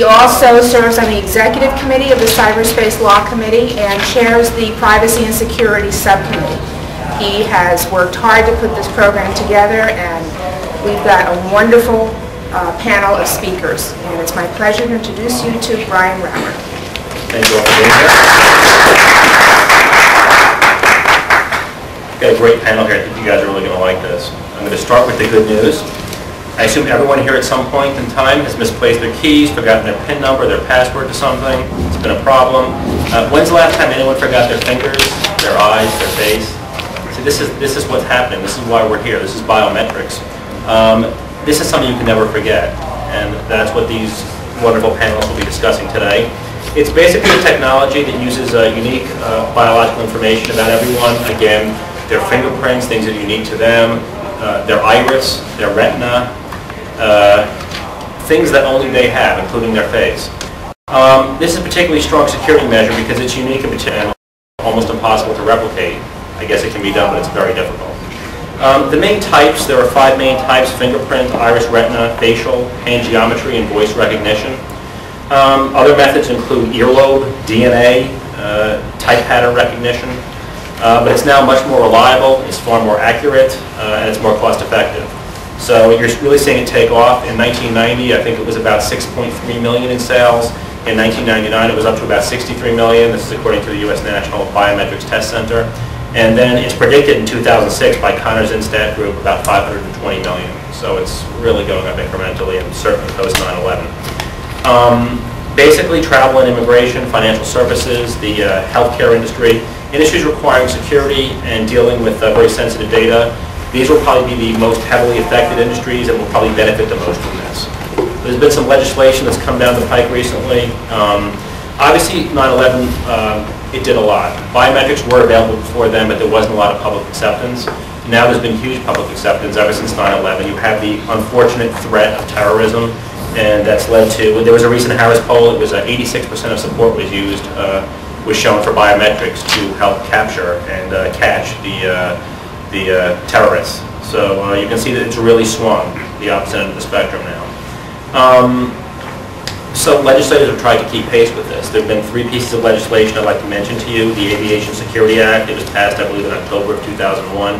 He also serves on the executive committee of the Cyberspace Law Committee and chairs the Privacy and Security Subcommittee. He has worked hard to put this program together, and we've got a wonderful panel of speakers. And it's my pleasure to introduce you to Brian Rauer. Thank you all for being here. Got a great panel here. I think you guys are really going to like this. I'm going to start with the good news. I assume everyone here at some point in time has misplaced their keys, forgotten their PIN number, their password to something. It's been a problem. When's the last time anyone forgot their fingers, their eyes, their face? See, this is what's happening. This is why we're here. This is biometrics. This is something you can never forget, and that's what these wonderful panels will be discussing today. It's basically a technology that uses unique biological information about everyone. Again, their fingerprints, things that are unique to them, their iris, their retina, things that only they have, including their face. This is a particularly strong security measure because it's unique and almost impossible to replicate. I guess it can be done, but it's very difficult. The main types, there are 5 main types: fingerprint, iris, retina, facial, hand geometry, and voice recognition. Other methods include earlobe, DNA, type pattern recognition. But it's now much more reliable, it's far more accurate, and it's more cost effective. So you're really seeing it take off. In 1990, I think it was about 6.3 million in sales. In 1999, it was up to about 63 million. This is according to the U.S. National Biometrics Test Center. And then it's predicted in 2006 by Connor's Instat Group about 520 million. So it's really going up incrementally, and certainly post 9/11. Basically, travel and immigration, financial services, the healthcare industry, industries requiring security and dealing with very sensitive data. These will probably be the most heavily affected industries and will probably benefit the most from this. There's been some legislation that's come down the pike recently. Obviously, 9/11, it did a lot. Biometrics were available before then, but there wasn't a lot of public acceptance. Now there's been huge public acceptance ever since 9/11. You have the unfortunate threat of terrorism, and that's led to, there was a recent Harris poll, it was 86% of support was shown for biometrics to help capture and catch the terrorists. So you can see that it's really swung the opposite end of the spectrum now. So legislators have tried to keep pace with this. There have been 3 pieces of legislation I'd like to mention to you. The Aviation Security Act, it was passed, I believe, in October of 2001.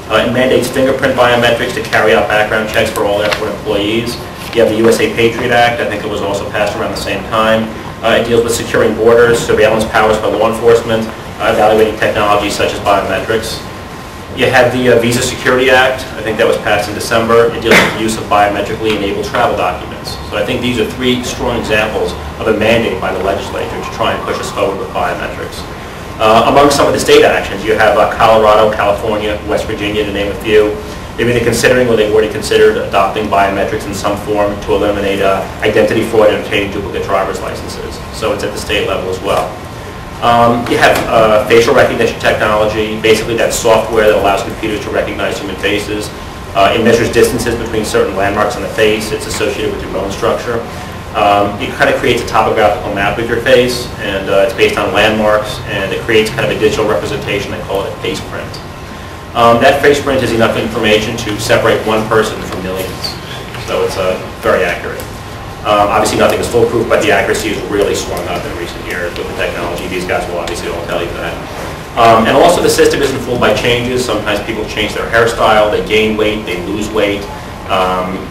It mandates fingerprint biometrics to carry out background checks for all airport employees. You have the USA Patriot Act, I think it was also passed around the same time. It deals with securing borders, surveillance powers for law enforcement, evaluating technologies such as biometrics. You have the Visa Security Act, I think that was passed in December. It deals with the use of biometrically enabled travel documents. So I think these are 3 strong examples of a mandate by the legislature to try and push us forward with biometrics. Among some of the state actions, you have Colorado, California, West Virginia, to name a few. They've either considering or they've already considered adopting biometrics in some form to eliminate identity fraud and obtaining duplicate driver's licenses. So it's at the state level as well. You have facial recognition technology. Basically, that's software that allows computers to recognize human faces. It measures distances between certain landmarks on the face. It's associated with your bone structure. It kind of creates a topographical map of your face, and it's based on landmarks, and it creates kind of a digital representation. They call it a face print. That face print is enough information to separate one person from millions. So it's very accurate. Obviously nothing is foolproof, but the accuracy has really swung up in recent years with the technology. These guys will obviously all tell you that. And also the system isn't fooled by changes. Sometimes people change their hairstyle, they gain weight, they lose weight,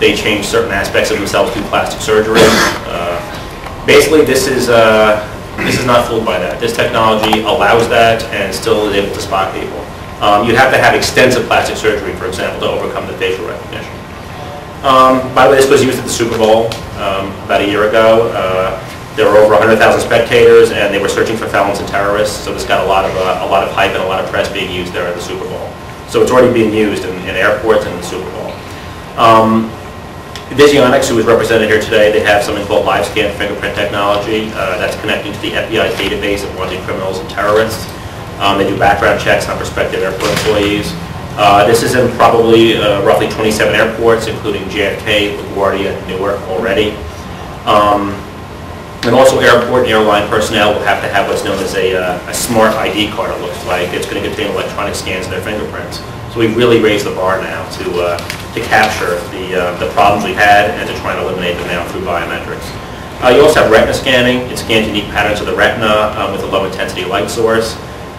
they change certain aspects of themselves through plastic surgery. Basically this is not fooled by that. This technology allows that and still is able to spot people. You'd have to have extensive plastic surgery, for example, to overcome the facial recognition. By the way, this was used at the Super Bowl about a year ago. There were over 100,000 spectators, and they were searching for felons and terrorists. So this got a lot of hype and a lot of press being used there at the Super Bowl. So it's already being used in airports and the Super Bowl. Onyx, who is represented here today, they have something called live scan fingerprint technology that's connecting to the FBI database of wanted criminals and terrorists. They do background checks on prospective airport employees. This is in probably roughly 27 airports, including JFK, LaGuardia, Newark already. And also airport and airline personnel will have to have what's known as a smart ID card, it looks like. It's going to contain electronic scans of their fingerprints. So we've really raised the bar now to capture the problems we had and to try and eliminate them now through biometrics. You also have retina scanning. It scans unique patterns of the retina with a low intensity light source.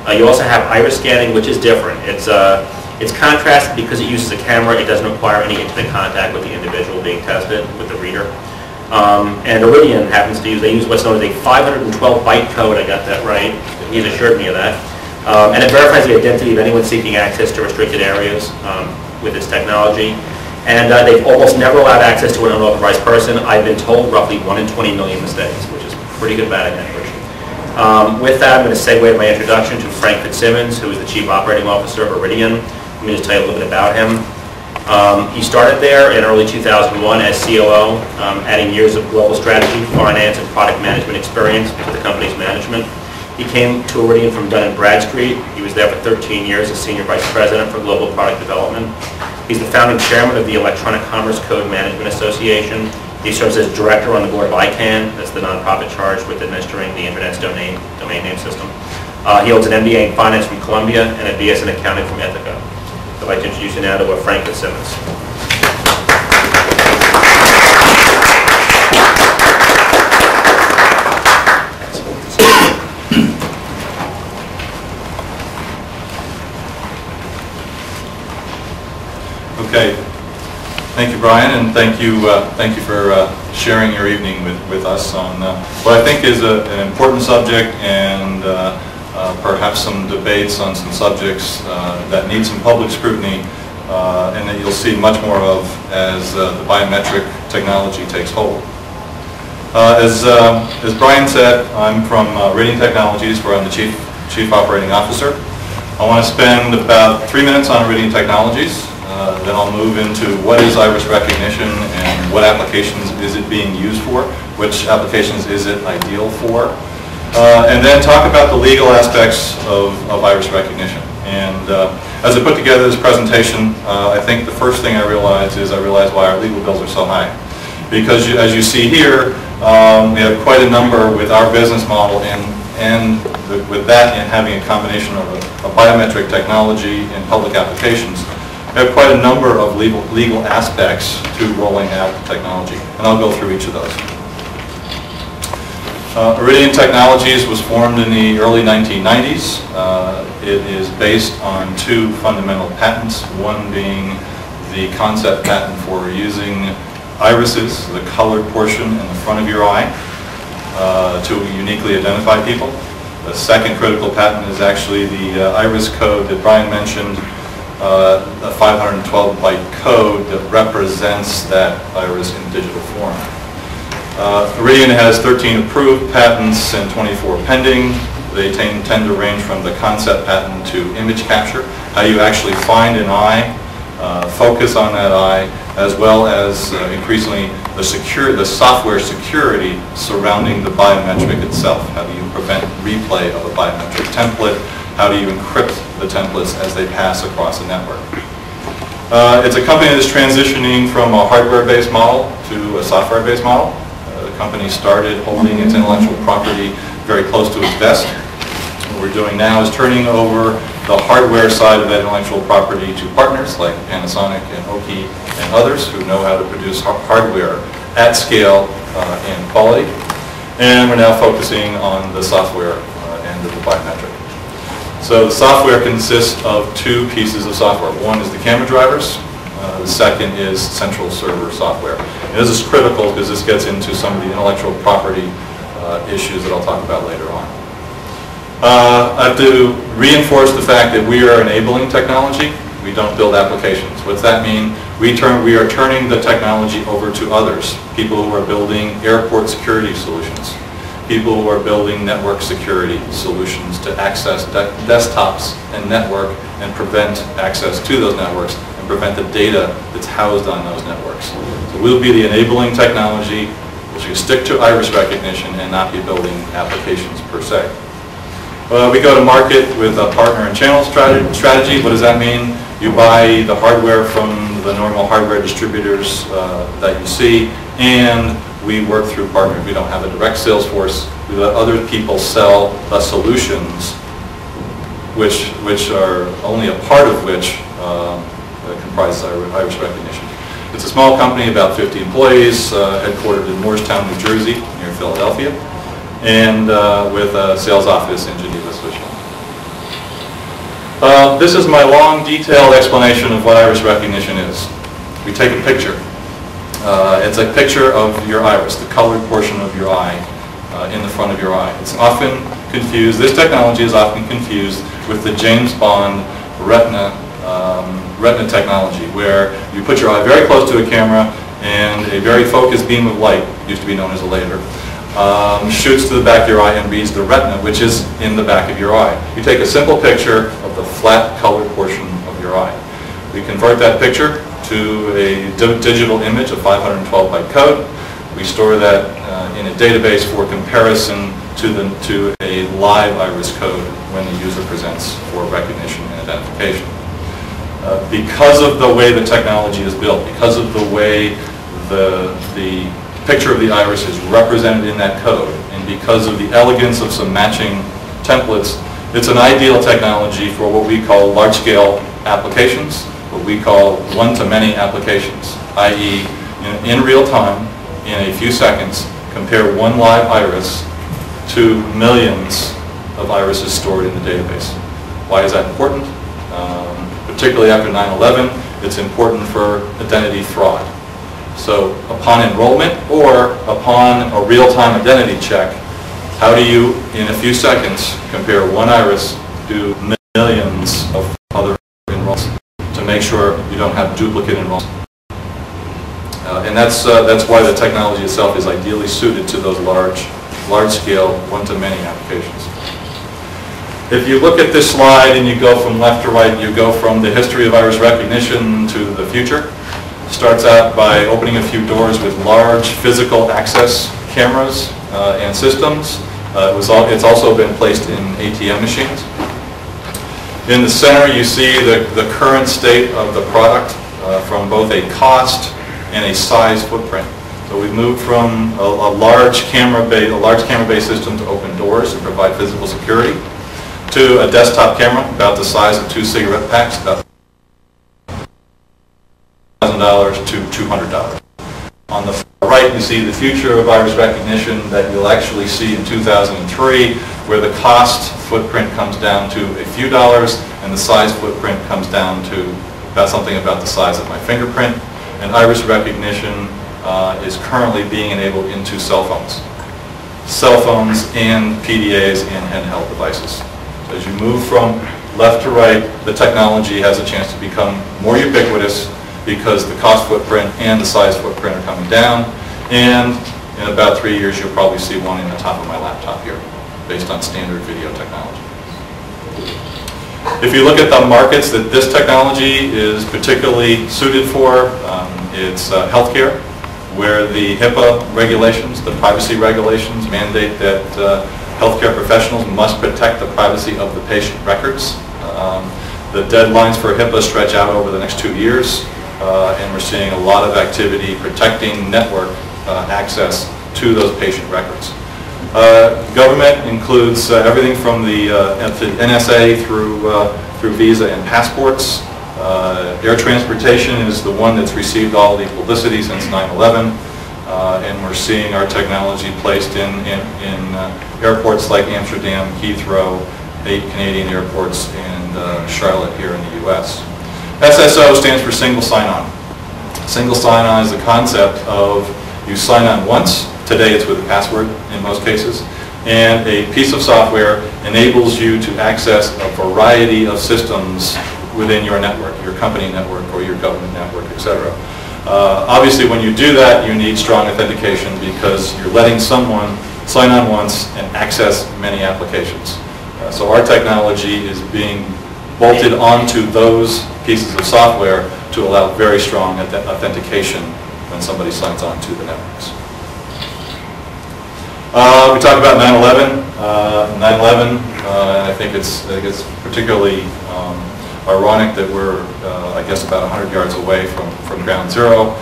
You also have iris scanning, which is different. It's contrasted because it uses a camera. It doesn't require any intimate contact with the individual being tested, with the reader. And Irwin happens to use what's known as a 512 byte code. I got that right. He's assured me of that. And it verifies the identity of anyone seeking access to restricted areas with this technology. And they've almost never allowed access to an unauthorized person. I've been told roughly 1 in 20 million mistakes, which is pretty good batting average. With that, I'm going to segue my introduction to Frank Fitzsimmons, who is the Chief Operating Officer of Irwin. Let me just tell you a little bit about him. He started there in early 2001 as COO, adding years of global strategy, finance, and product management experience to the company's management. He came to Irwin from Dun & Bradstreet. He was there for 13 years as Senior Vice President for Global Product Development. He's the founding chairman of the Electronic Commerce Code Management Association. He serves as director on the board of ICANN, that's the nonprofit charged with administering the Internet's domain name system. He holds an MBA in finance from Columbia and a BS in accounting from Ithaca. I'd like to introduce you now to Frank Fitzsimmons. Okay, thank you, Brian, and thank you for sharing your evening with us on what I think is an important subject and perhaps some debates on some subjects that need some public scrutiny and that you'll see much more of as the biometric technology takes hold. As Brian said, I'm from Iridium Technologies, where I'm the Chief Operating Officer. I want to spend about 3 minutes on Iridium Technologies. Then I'll move into what is iris recognition and what applications is it being used for, which applications is it ideal for, and then talk about the legal aspects of iris recognition. And as I put together this presentation, I think the first thing I realized why our legal bills are so high. Because as you see here, we have quite a number with our business model and with that and having a combination of a biometric technology and public applications. We have quite a number of legal aspects to rolling out the technology, and I'll go through each of those. Iridium Technologies was formed in the early 1990s. It is based on 2 fundamental patents, one being the concept patent for using irises, the colored portion in the front of your eye, to uniquely identify people. The second critical patent is actually the iris code that Brian mentioned, a 512 byte code that represents that iris in digital form. Iridium has 13 approved patents and 24 pending. They tend to range from the concept patent to image capture, how you actually find an eye, focus on that eye, as well as increasingly the software security surrounding the biometric itself. How do you prevent replay of a biometric template? How do you encrypt the templates as they pass across a network? It's a company that's transitioning from a hardware-based model to a software-based model. The company started holding its intellectual property very close to its vest. What we're doing now is turning over the hardware side of that intellectual property to partners like Panasonic and Oki and others who know how to produce hardware at scale and quality. And we're now focusing on the software end of the biometric. So the software consists of 2 pieces of software. One is the camera drivers. The second is central server software. And this is critical because this gets into some of the intellectual property issues that I'll talk about later on. I have to reinforce the fact that we are enabling technology. We don't build applications. What does that mean? We are turning the technology over to others, people who are building airport security solutions, people who are building network security solutions to access desktops and network and prevent access to those networks and prevent the data that's housed on those networks. So we'll be the enabling technology, which will stick to iris recognition and not be building applications per se. We go to market with a partner and channel strategy. What does that mean? You buy the hardware from the normal hardware distributors that you see, and we work through partners. We don't have a direct sales force. We let other people sell the solutions, which are only a part of which comprises iris recognition. It's a small company, about 50 employees, headquartered in Morristown, New Jersey, near Philadelphia, and with a sales office in Geneva, Switzerland. This is my long, detailed explanation of what iris recognition is. We take a picture. It's a picture of your iris, the colored portion of your eye in the front of your eye. It's often confused, this technology is often confused with the James Bond retina technology, where you put your eye very close to a camera and a very focused beam of light, used to be known as a laser, shoots to the back of your eye and reads the retina, which is in the back of your eye. You take a simple picture of the flat colored portion of your eye. We convert that picture to a digital image of 512 byte code. We store that in a database for comparison to a live iris code when the user presents for recognition and identification. Because of the way the technology is built, because of the way the picture of the iris is represented in that code, and because of the elegance of some matching templates, it's an ideal technology for what we call large-scale applications, what we call one-to-many applications, i.e. in real time, in a few seconds, compare one live iris to millions of irises stored in the database. Why is that important? Particularly after 9/11, it's important for identity fraud. So upon enrollment or upon a real-time identity check, how do you, in a few seconds, compare one iris to millions of other enrollments to make sure you don't have duplicate enrollments? And that's why the technology itself is ideally suited to those large-scale, one-to-many applications. If you look at this slide and you go from left to right, you go from the history of iris recognition to the future. Starts out by opening a few doors with large physical access cameras and systems. It's also been placed in ATM machines. In the center you see the current state of the product from both a cost and a size footprint. So we've moved from a large camera-based system to open doors and provide physical security, to a desktop camera about the size of 2 cigarette packs, about $1,000 to $200. On the right, you see the future of iris recognition that you'll actually see in 2003, where the cost footprint comes down to a few dollars, and the size footprint comes down to something about the size of my fingerprint. And iris recognition is currently being enabled into cell phones. Cell phones and PDAs and handheld devices. As you move from left to right, the technology has a chance to become more ubiquitous because the cost footprint and the size footprint are coming down. And in about 3 years, you'll probably see one in the top of my laptop here, based on standard video technology. If you look at the markets that this technology is particularly suited for, it's healthcare, where the HIPAA regulations, the privacy regulations, mandate that healthcare professionals must protect the privacy of the patient records. The deadlines for HIPAA stretch out over the next 2 years, and we're seeing a lot of activity protecting network access to those patient records. Government includes everything from the NSA through visa and passports. Air transportation is the one that's received all the publicity since 9/11. And we're seeing our technology placed in airports like Amsterdam, Heathrow, 8 Canadian airports, and Charlotte here in the US. SSO stands for single sign-on. Single sign-on is the concept of you sign on once, today it's with a password in most cases, and a piece of software enables you to access a variety of systems within your network, your company network or your government network, etc. Obviously, when you do that, you need strong authentication because you're letting someone sign on once and access many applications. So our technology is being bolted onto those pieces of software to allow very strong authentication when somebody signs on to the networks. We talked about 9/11. 9/11, and I think it's particularly ironic that we're, I guess, about 100 yards away from ground zero.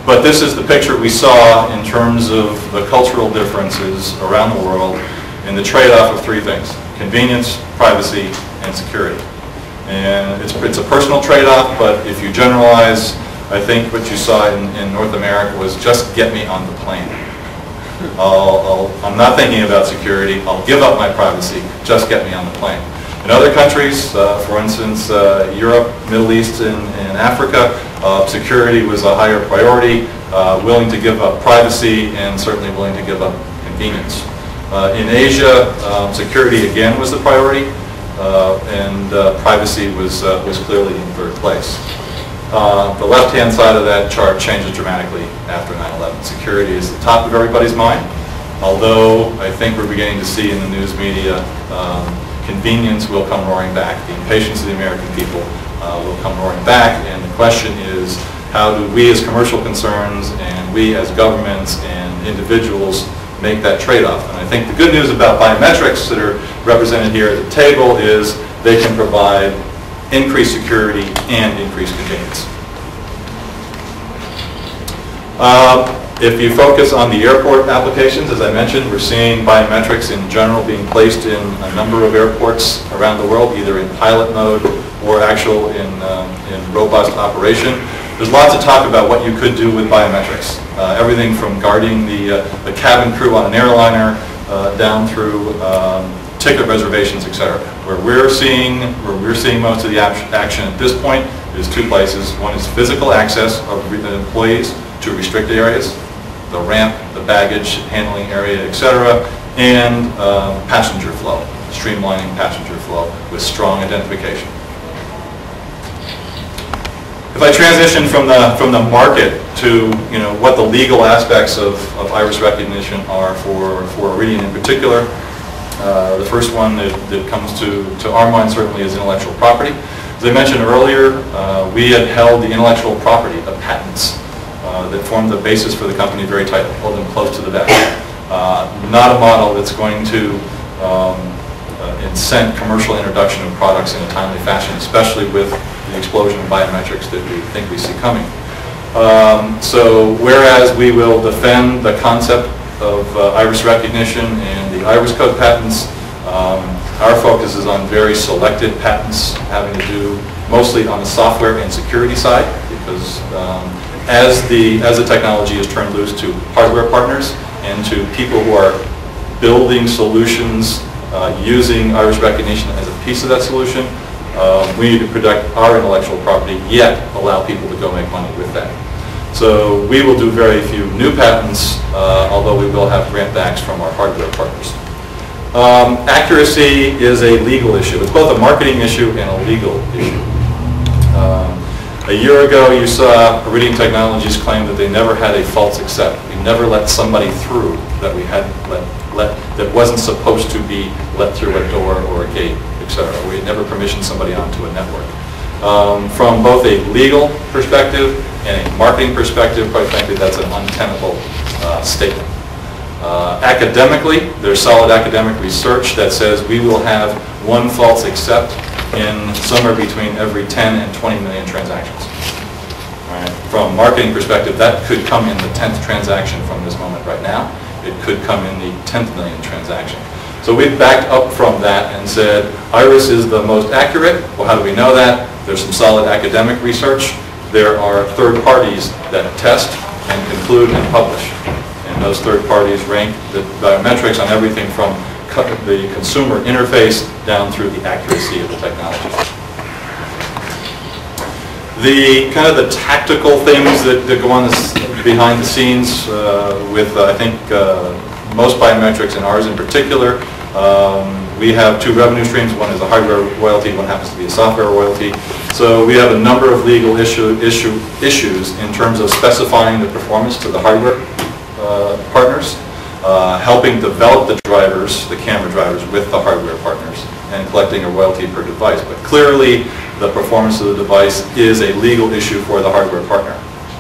But this is the picture we saw in terms of the cultural differences around the world and the trade-off of 3 things: convenience, privacy, and security. And it's a personal trade-off, but if you generalize, I think what you saw in North America was just get me on the plane. I'm not thinking about security. I'll give up my privacy. Just get me on the plane. In other countries, for instance, Europe, Middle East, and Africa, security was a higher priority, willing to give up privacy and certainly willing to give up convenience. In Asia, security again was the priority, and privacy was clearly in third place. The left-hand side of that chart changes dramatically after 9/11. Security is the top of everybody's mind, although I think we're beginning to see in the news media convenience will come roaring back. The impatience of the American people will come roaring back, and the question is, how do we as commercial concerns and we as governments and individuals make that trade-off? And I think the good news about biometrics that are represented here at the table is they can provide increased security and increased convenience. If you focus on the airport applications, as I mentioned, we're seeing biometrics in general being placed in a number of airports around the world, either in pilot mode or actual in robust operation. There's lots of talk about what you could do with biometrics. Everything from guarding the cabin crew on an airliner down through ticket reservations, etc. Where we're seeing most of the action at this point is two places. One is physical access of employees to restricted areas, the ramp, the baggage handling area, etc., and passenger flow, streamlining passenger flow with strong identification. If I transition from the market to what the legal aspects of iris recognition are for Iridian in particular, the first one that comes to our mind certainly is intellectual property. As I mentioned earlier, we had held the intellectual property of patents that formed the basis for the company very tightly, hold them close to the vest. Not a model that's going to incent commercial introduction of products in a timely fashion, especially with the explosion of biometrics that we think we see coming. So whereas we will defend the concept of iris recognition and the iris code patents, our focus is on very selected patents having to do mostly on the software and security side, because as the technology is turned loose to hardware partners and to people who are building solutions using iris recognition as a piece of that solution, we need to protect our intellectual property, yet allow people to go make money with that. So we will do very few new patents, although we will have grant backs from our hardware partners. Accuracy is a legal issue. It's both a marketing issue and a legal issue. A year ago, you saw Iridian Technologies claim that they never had a false accept. We never let somebody through that we had that wasn't supposed to be let through a door or a gate, etc. We had never permissioned somebody onto a network. From both a legal perspective and a marketing perspective, quite frankly, that's an untenable statement. Academically, there's solid academic research that says we will have one false accept in somewhere between every 10 and 20 million transactions. All right. From a marketing perspective, that could come in the 10th transaction from this moment right now. It could come in the 10th million transaction. So we've backed up from that and said, iris is the most accurate. Well, how do we know that? There's some solid academic research. There are third parties that test and conclude and publish. And those third parties rank the biometrics on everything from the consumer interface down through the accuracy of the technology. The kind of the tactical things that go on behind the scenes with, I think, most biometrics and ours in particular, we have two revenue streams. One is a hardware royalty, one happens to be a software royalty. So we have a number of legal issues in terms of specifying the performance to the hardware partners, helping develop the drivers, the camera drivers, with the hardware partners, and collecting a royalty per device. But clearly, the performance of the device is a legal issue for the hardware partner.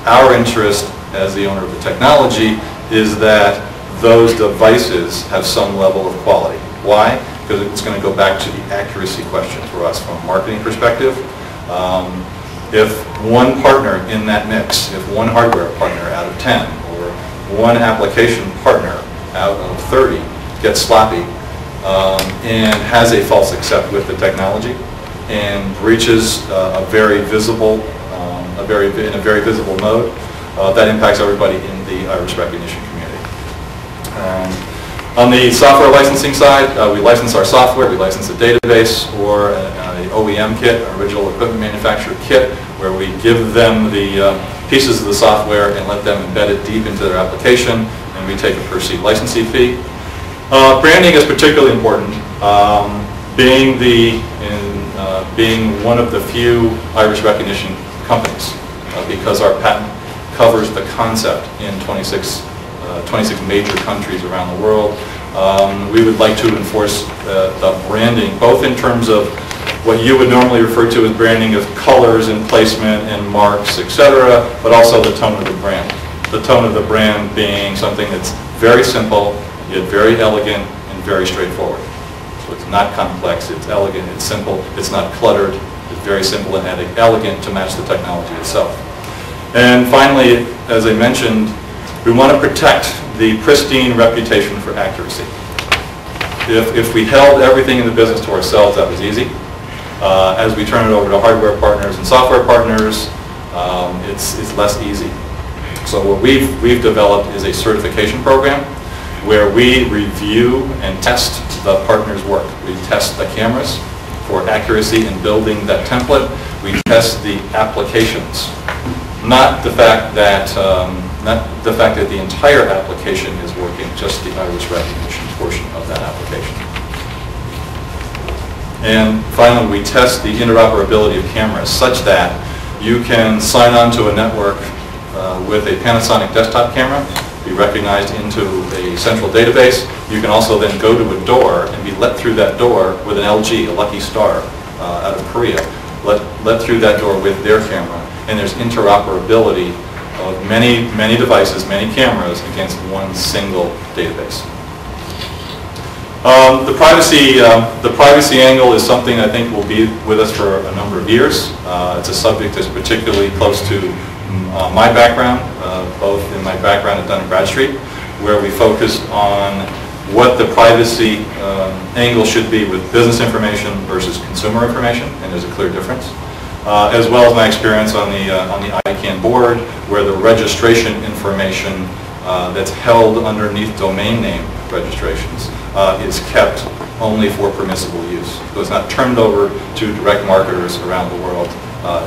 Our interest as the owner of the technology is that those devices have some level of quality. Why? Because it's going to go back to the accuracy question for us from a marketing perspective. If one partner in that mix, if one hardware partner out of 10, or one application partner out of 30 gets sloppy and has a false accept with the technology and breaches a very visible, in a very visible mode, that impacts everybody in the iris recognition community. On the software licensing side, we license our software, we license a database or an OEM kit, an original equipment manufacturer kit, where we give them the pieces of the software and let them embed it deep into their application, and we take a per-seat licensing fee. Branding is particularly important, being one of the few iris recognition companies, because our patent covers the concept in 26 major countries around the world. We would like to enforce the branding, both in terms of what you would normally refer to as branding of colors and placement and marks, etc., but also the tone of the brand. The tone of the brand being something that's very simple, yet very elegant and very straightforward. So it's not complex, it's elegant, it's simple, it's not cluttered, it's very simple and elegant to match the technology itself. And finally, as I mentioned, we want to protect the pristine reputation for accuracy. If we held everything in the business to ourselves, that was easy. As we turn it over to hardware partners and software partners, it's less easy. So what we've developed is a certification program where we review and test the partner's work. We test the cameras for accuracy in building that template. We test the applications, not the fact that the entire application is working, just the iris recognition portion of that application. And finally, we test the interoperability of cameras such that you can sign on to a network with a Panasonic desktop camera, be recognized into a central database. You can also then go to a door and be let through that door with an LG, a Lucky Star out of Korea, let through that door with their camera. And there's interoperability of many devices, many cameras against one single database. The privacy angle is something I think will be with us for a number of years. It's a subject that's particularly close to my background, both in my background at Dun & Bradstreet, where we focused on what the privacy angle should be with business information versus consumer information, and there's a clear difference. As well as my experience on the ICANN board, where the registration information that's held underneath domain name registrations is kept only for permissible use. So it's not turned over to direct marketers around the world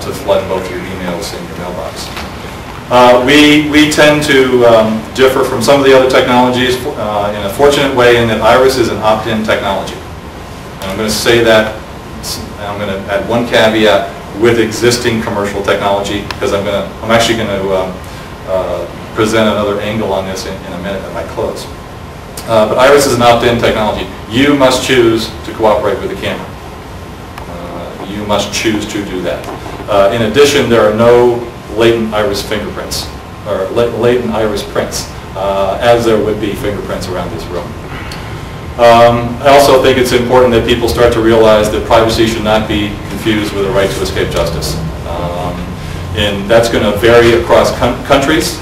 to flood both your emails and your mailbox. We tend to differ from some of the other technologies in a fortunate way in that iris is an opt-in technology. And I'm going to say that, I'm going to add one caveat with existing commercial technology, because I'm actually going to present another angle on this in a minute at my close. But iris is an opt-in technology. You must choose to cooperate with the camera. You must choose to do that. In addition, there are no latent iris fingerprints, or latent iris prints, as there would be fingerprints around this room. I also think it's important that people start to realize that privacy should not be confused with a right to escape justice. And that's going to vary across countries.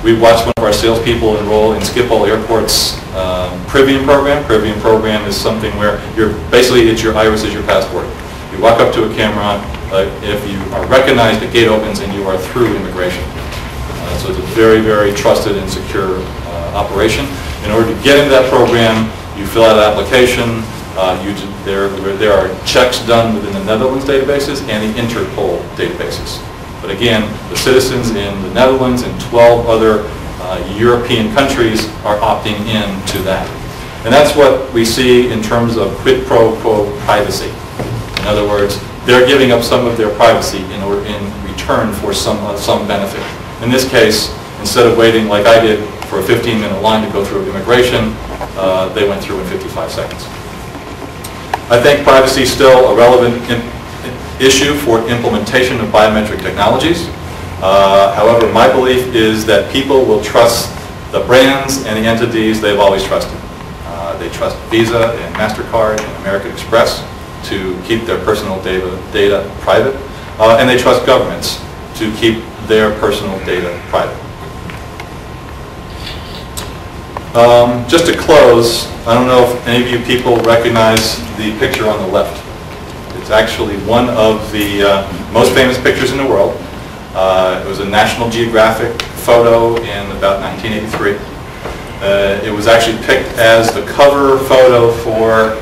We watched one of our salespeople enroll in Schiphol Airport's Privium program. Privium program is something where it's your iris is your passport. You walk up to a camera, if you are recognized, the gate opens and you are through immigration. So it's a very, very trusted and secure operation. In order to get into that program, you fill out an application. There are checks done within the Netherlands databases and the Interpol databases. But again, the citizens in the Netherlands and 12 other European countries are opting in to that. And that's what we see in terms of quid pro quo privacy. In other words, they're giving up some of their privacy in return for some benefit. In this case, instead of waiting like I did for a 15-minute line to go through immigration, they went through in 55 seconds. I think privacy is still a relevant issue for implementation of biometric technologies. However, my belief is that people will trust the brands and the entities they've always trusted. They trust Visa and MasterCard and American Express to keep their personal data private, and they trust governments to keep their personal data private. Just to close, I don't know if any of you people recognize the picture on the left. It's actually one of the most famous pictures in the world. It was a National Geographic photo in about 1983. It was actually picked as the cover photo for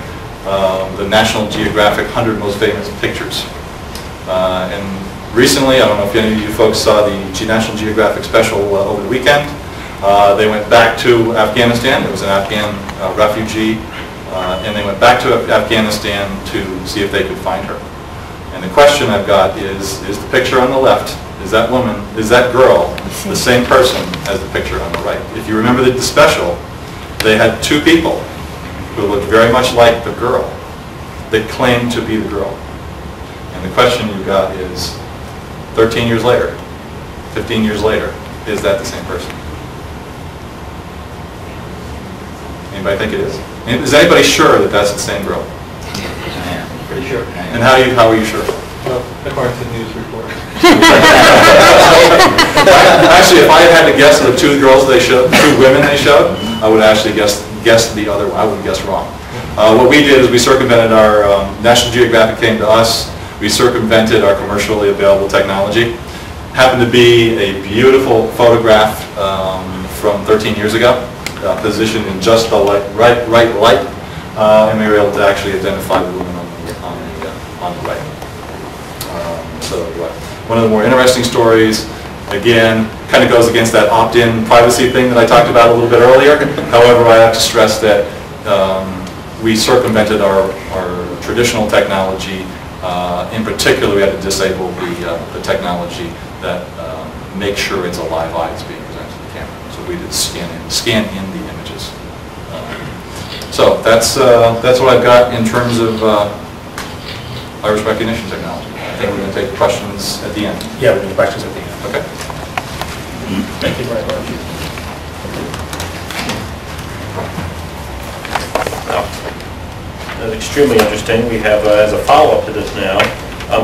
the National Geographic 100 Most Famous Pictures. And recently, I don't know if any of you folks saw the National Geographic special over the weekend. They went back to Afghanistan. There was an Afghan refugee, and they went back to Afghanistan to see if they could find her. And the question I've got is the picture on the left, is that woman, is that girl the same person as the picture on the right? If you remember the special, they had two people who looked very much like the girl that claimed to be the girl. And the question you've got is, 13 years later, 15 years later, is that the same person? Anybody think it is? Is anybody sure that that's the same girl? Yeah, pretty sure. And how are you sure? Well, according to the news report. Actually, if I had to guess the two girls they showed, two women they showed, I would actually guess the other one. I would guess wrong. What we did is we circumvented our, National Geographic came to us, we circumvented our commercially available technology. Happened to be a beautiful photograph from 13 years ago, positioned in just the right light, and we were able to actually identify the woman on the right. So one of the more interesting stories, again, kind of goes against that opt-in privacy thing that I talked about a little bit earlier. However, I have to stress that we circumvented our traditional technology. In particular, we had to disable the technology that makes sure it's a live eye that's being presented to the camera. So we did scan in the images. So that's what I've got in terms of iris recognition technology. I think we're going to take questions at the end. Yeah, we're going to questions at the end. Okay. Thank you very much. That's extremely interesting. We have, as a follow-up to this now,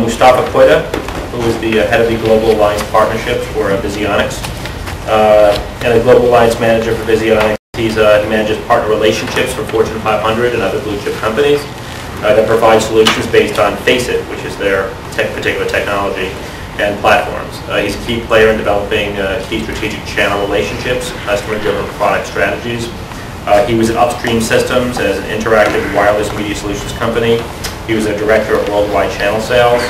Mustafa Koida, who is the head of the Global Alliance Partnerships for Onyx, and a Global Alliance Manager for Onyx. He manages partner relationships for Fortune 500 and other blue chip companies that provide solutions based on FACEIT, which is their particular technology and platforms. He's a key player in developing key strategic channel relationships, customer-driven product strategies. He was at Upstream Systems as an interactive wireless media solutions company. He was a director of worldwide channel sales,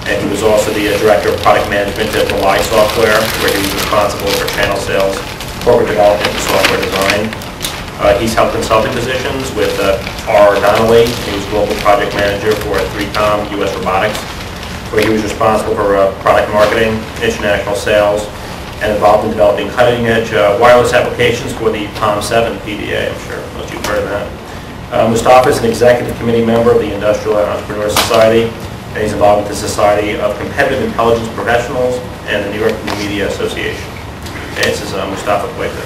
and he was also the director of product management at Rely Software, where he was responsible for channel sales, corporate development, and software design. He's held consulting positions with R. Donnelly. He was global project manager for 3Com US Robotics, where he was responsible for product marketing, international sales, and involved in developing cutting-edge wireless applications for the Palm 7 PDA. I'm sure most of you have heard of that. Mustafa is an executive committee member of the Industrial and Entrepreneur Society, and he's involved with the Society of Competitive Intelligence Professionals and the New York New Media Association. Okay, this is Mustafa Koida.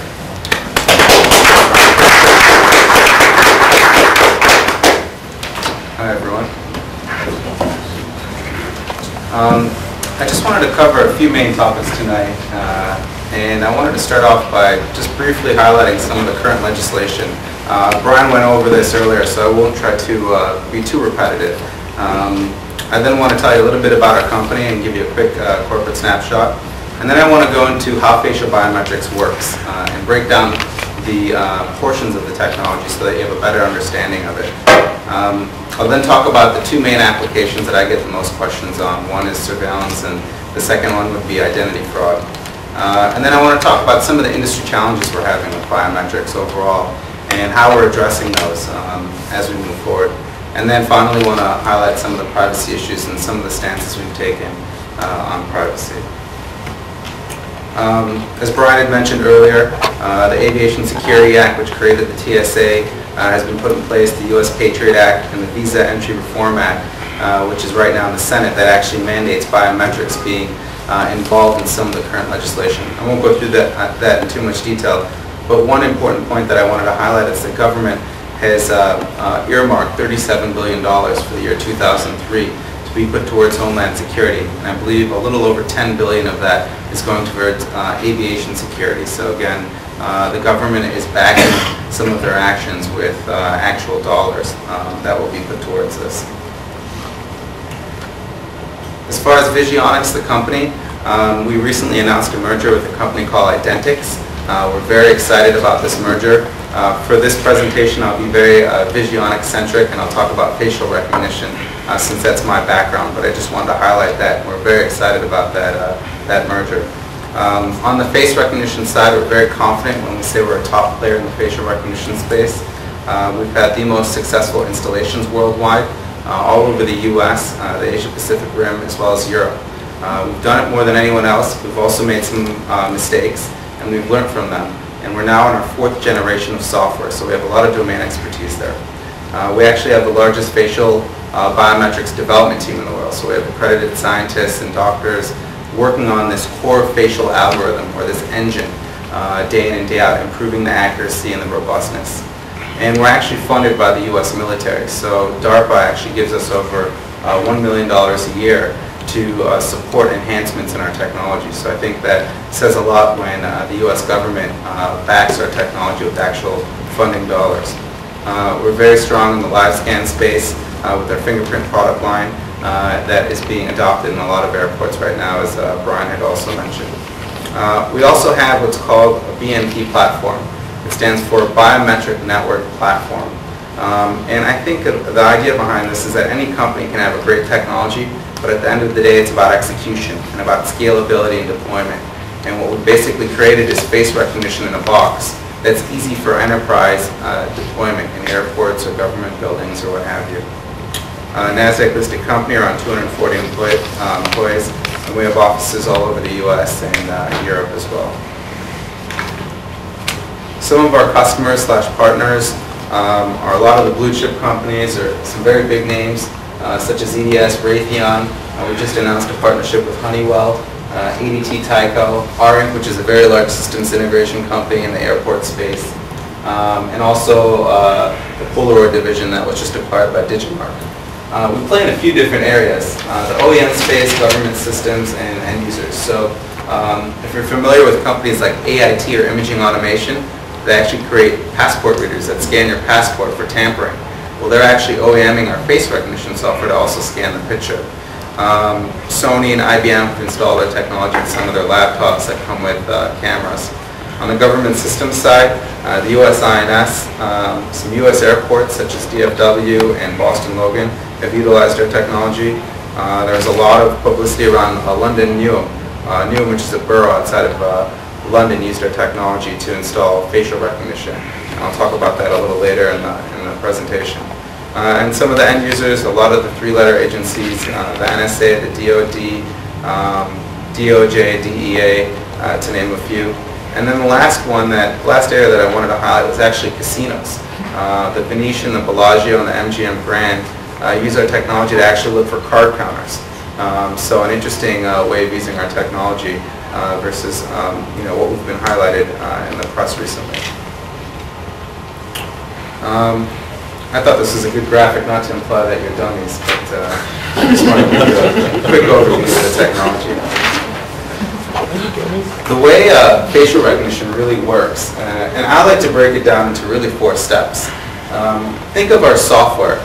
Hi, everyone. I just wanted to cover a few main topics tonight, and I wanted to start off by just briefly highlighting some of the current legislation. Brian went over this earlier, so I won't try to be too repetitive. I then want to tell you a little bit about our company and give you a quick corporate snapshot. And then I want to go into how facial biometrics works and break down the portions of the technology so that you have a better understanding of it. I'll then talk about the two main applications that I get the most questions on. One is surveillance, and the second one would be identity fraud. And then I want to talk about some of the industry challenges we're having with biometrics overall and how we're addressing those as we move forward. And then finally want to highlight some of the privacy issues and some of the stances we've taken on privacy. As Brian had mentioned earlier, the Aviation Security Act, which created the TSA, has been put in place, the U.S. Patriot Act, and the Visa Entry Reform Act, which is right now in the Senate, that actually mandates biometrics being involved in some of the current legislation. I won't go through that in too much detail, but one important point that I wanted to highlight is the government has earmarked $37 billion for the year 2003 to be put towards Homeland Security, and I believe a little over $10 billion of that is going towards aviation security. So again, the government is backing some of their actions with actual dollars that will be put towards this. As far as Onyx, the company, we recently announced a merger with a company called Identix. We're very excited about this merger. For this presentation, I'll be very Visionic-centric, and I'll talk about facial recognition since that's my background, but I just wanted to highlight that. We're very excited about that merger. On the face recognition side, we're very confident when we say we're a top player in the facial recognition space. We've had the most successful installations worldwide, all over the US, the Asia Pacific Rim, as well as Europe. We've done it more than anyone else. We've also made some mistakes, and we've learned from them. And we're now in our 4th generation of software, so we have a lot of domain expertise there. We actually have the largest facial biometrics development team in the world, so we have accredited scientists and doctors working on this core facial algorithm, or this engine, day in and day out, improving the accuracy and the robustness. And we're actually funded by the US military, so DARPA actually gives us over $1 million a year to support enhancements in our technology. So I think that says a lot when the US government backs our technology with actual funding dollars. We're very strong in the live scan space with our fingerprint product line that is being adopted in a lot of airports right now, as Brian had also mentioned. We also have what's called a BNP platform. It stands for Biometric Network Platform. And I think the idea behind this is that any company can have a great technology, but at the end of the day, it's about execution and about scalability and deployment. And what we basically created is face recognition in a box that's easy for enterprise deployment in airports or government buildings or what have you. NASDAQ-listed company, around 240 employees, and we have offices all over the US and Europe as well. Some of our customers / partners are a lot of the blue chip companies, or some very big names, such as EDS, Raytheon. We just announced a partnership with Honeywell, ADT Tyco, Irwin, which is a very large systems integration company in the airport space, and also the Polaroid division that was just acquired by Digimarc. We play in a few different areas, the OEM space, government systems, and end users. So if you're familiar with companies like AIT or Imaging Automation, they actually create passport readers that scan your passport for tampering. Well, they're actually OEMing our face recognition software to also scan the picture. Sony and IBM have installed our technology in some of their laptops that come with cameras. On the government systems side, the US INS, some US airports such as DFW and Boston Logan have utilized our technology. There's a lot of publicity around London Newham. Newham, which is a borough outside of London, used our technology to install facial recognition. And I'll talk about that a little later in the presentation. And some of the end users, a lot of the 3-letter agencies, the NSA, the DOD, DOJ, DEA, to name a few. And then the last area that I wanted to highlight was actually casinos. The Venetian, the Bellagio, and the MGM Grand use our technology to actually look for card counters. So an interesting way of using our technology versus what we've been highlighted in the press recently. I thought this was a good graphic, not to imply that you're dummies, but I just want to give you a quick overview of the technology. The way facial recognition really works, and I like to break it down into really 4 steps. Think of our software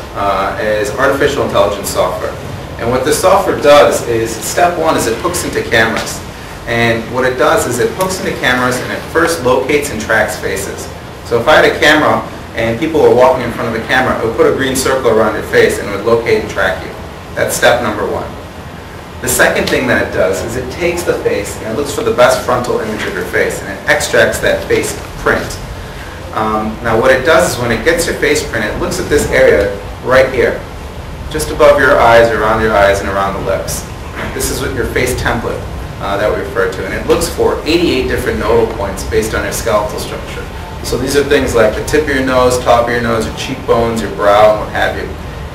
as artificial intelligence software. And what this software does is, step 1 is it hooks into cameras. And what it does is it hooks into cameras and it first locates and tracks faces. So if I had a camera and people were walking in front of the camera, it would put a green circle around your face and it would locate and track you. That's step number 1. The second thing that it does is it takes the face and it looks for the best frontal image of your face and it extracts that face print. Now what it does is when it gets your face print, it looks at this area right here, just above your eyes, around your eyes, and around the lips. This is what your face template that we refer to, and it looks for 88 different nodal points based on your skeletal structure. So these are things like the tip of your nose, top of your nose, your cheekbones, your brow, and what have you.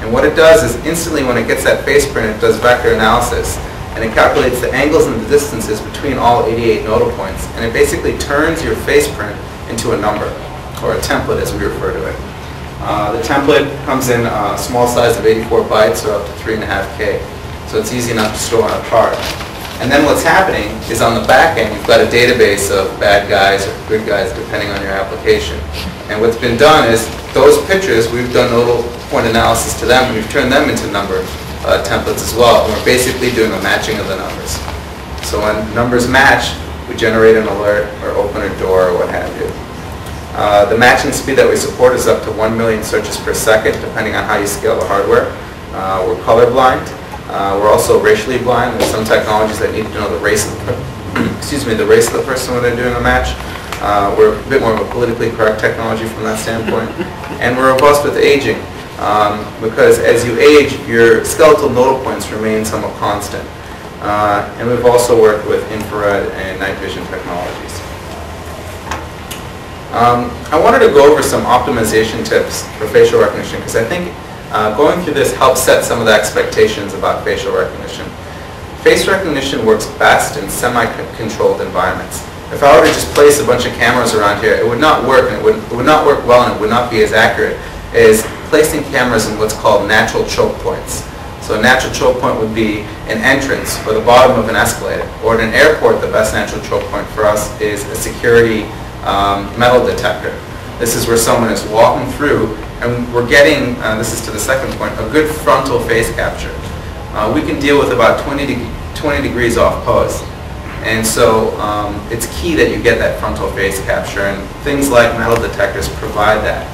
And what it does is instantly when it gets that face print, it does vector analysis, and it calculates the angles and the distances between all 88 nodal points, and it basically turns your face print into a number, or a template as we refer to it. The template comes in a small size of 84 bytes, or up to 3.5K, so it's easy enough to store on a card. And then what's happening is on the back end, you've got a database of bad guys or good guys, depending on your application. And what's been done is those pictures, we've done nodal point analysis to them, and we've turned them into number templates as well. And we're basically doing a matching of the numbers. So when numbers match, we generate an alert or open a door or what have you. The matching speed that we support is up to 1 million searches per second, depending on how you scale the hardware. We're colorblind. We're also racially blind. There's some technologies that need to know the race of the race of the person when they're doing a match. We're a bit more of a politically correct technology from that standpoint. And we're robust with aging, because as you age, your skeletal nodal points remain somewhat constant. And we've also worked with infrared and night vision technologies. I wanted to go over some optimization tips for facial recognition, because I think going through this helps set some of the expectations about facial recognition. Face recognition works best in semi-controlled environments. If I were to just place a bunch of cameras around here, it would not work, and it would not work well, and it would not be as accurate as placing cameras in what's called natural choke points. So a natural choke point would be an entrance or the bottom of an escalator. Or at an airport, the best natural choke point for us is a security metal detector. This is where someone is walking through, and we're getting, this is to the second point, a good frontal face capture. We can deal with about 20 degrees off pose. And so it's key that you get that frontal face capture, and things like metal detectors provide that.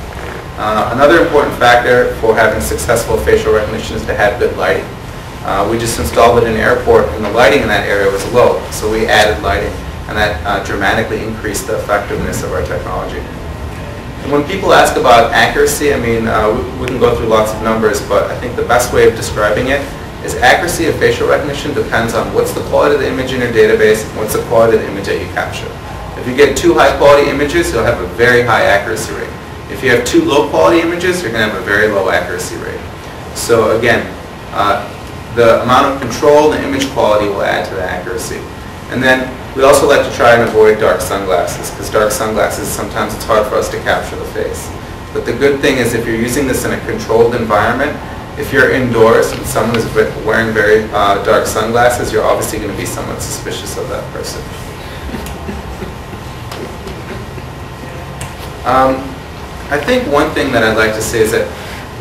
Another important factor for having successful facial recognition is to have good lighting. We just installed it in an airport, and the lighting in that area was low, so we added lighting, and that dramatically increased the effectiveness of our technology. And when people ask about accuracy, I mean, we can go through lots of numbers, but I think the best way of describing it is accuracy of facial recognition depends on what's the quality of the image in your database and what's the quality of the image that you capture. If you get 2 high-quality images, you'll have a very high accuracy rate. If you have 2 low-quality images, you're going to have a very low accuracy rate. So again, the amount of control in the image quality will add to the accuracy. And then we also like to try and avoid dark sunglasses, because dark sunglasses, sometimes it's hard for us to capture the face. But the good thing is if you're using this in a controlled environment, if you're indoors and someone is wearing very dark sunglasses, you're obviously going to be somewhat suspicious of that person. I think one thing that I'd like to say is that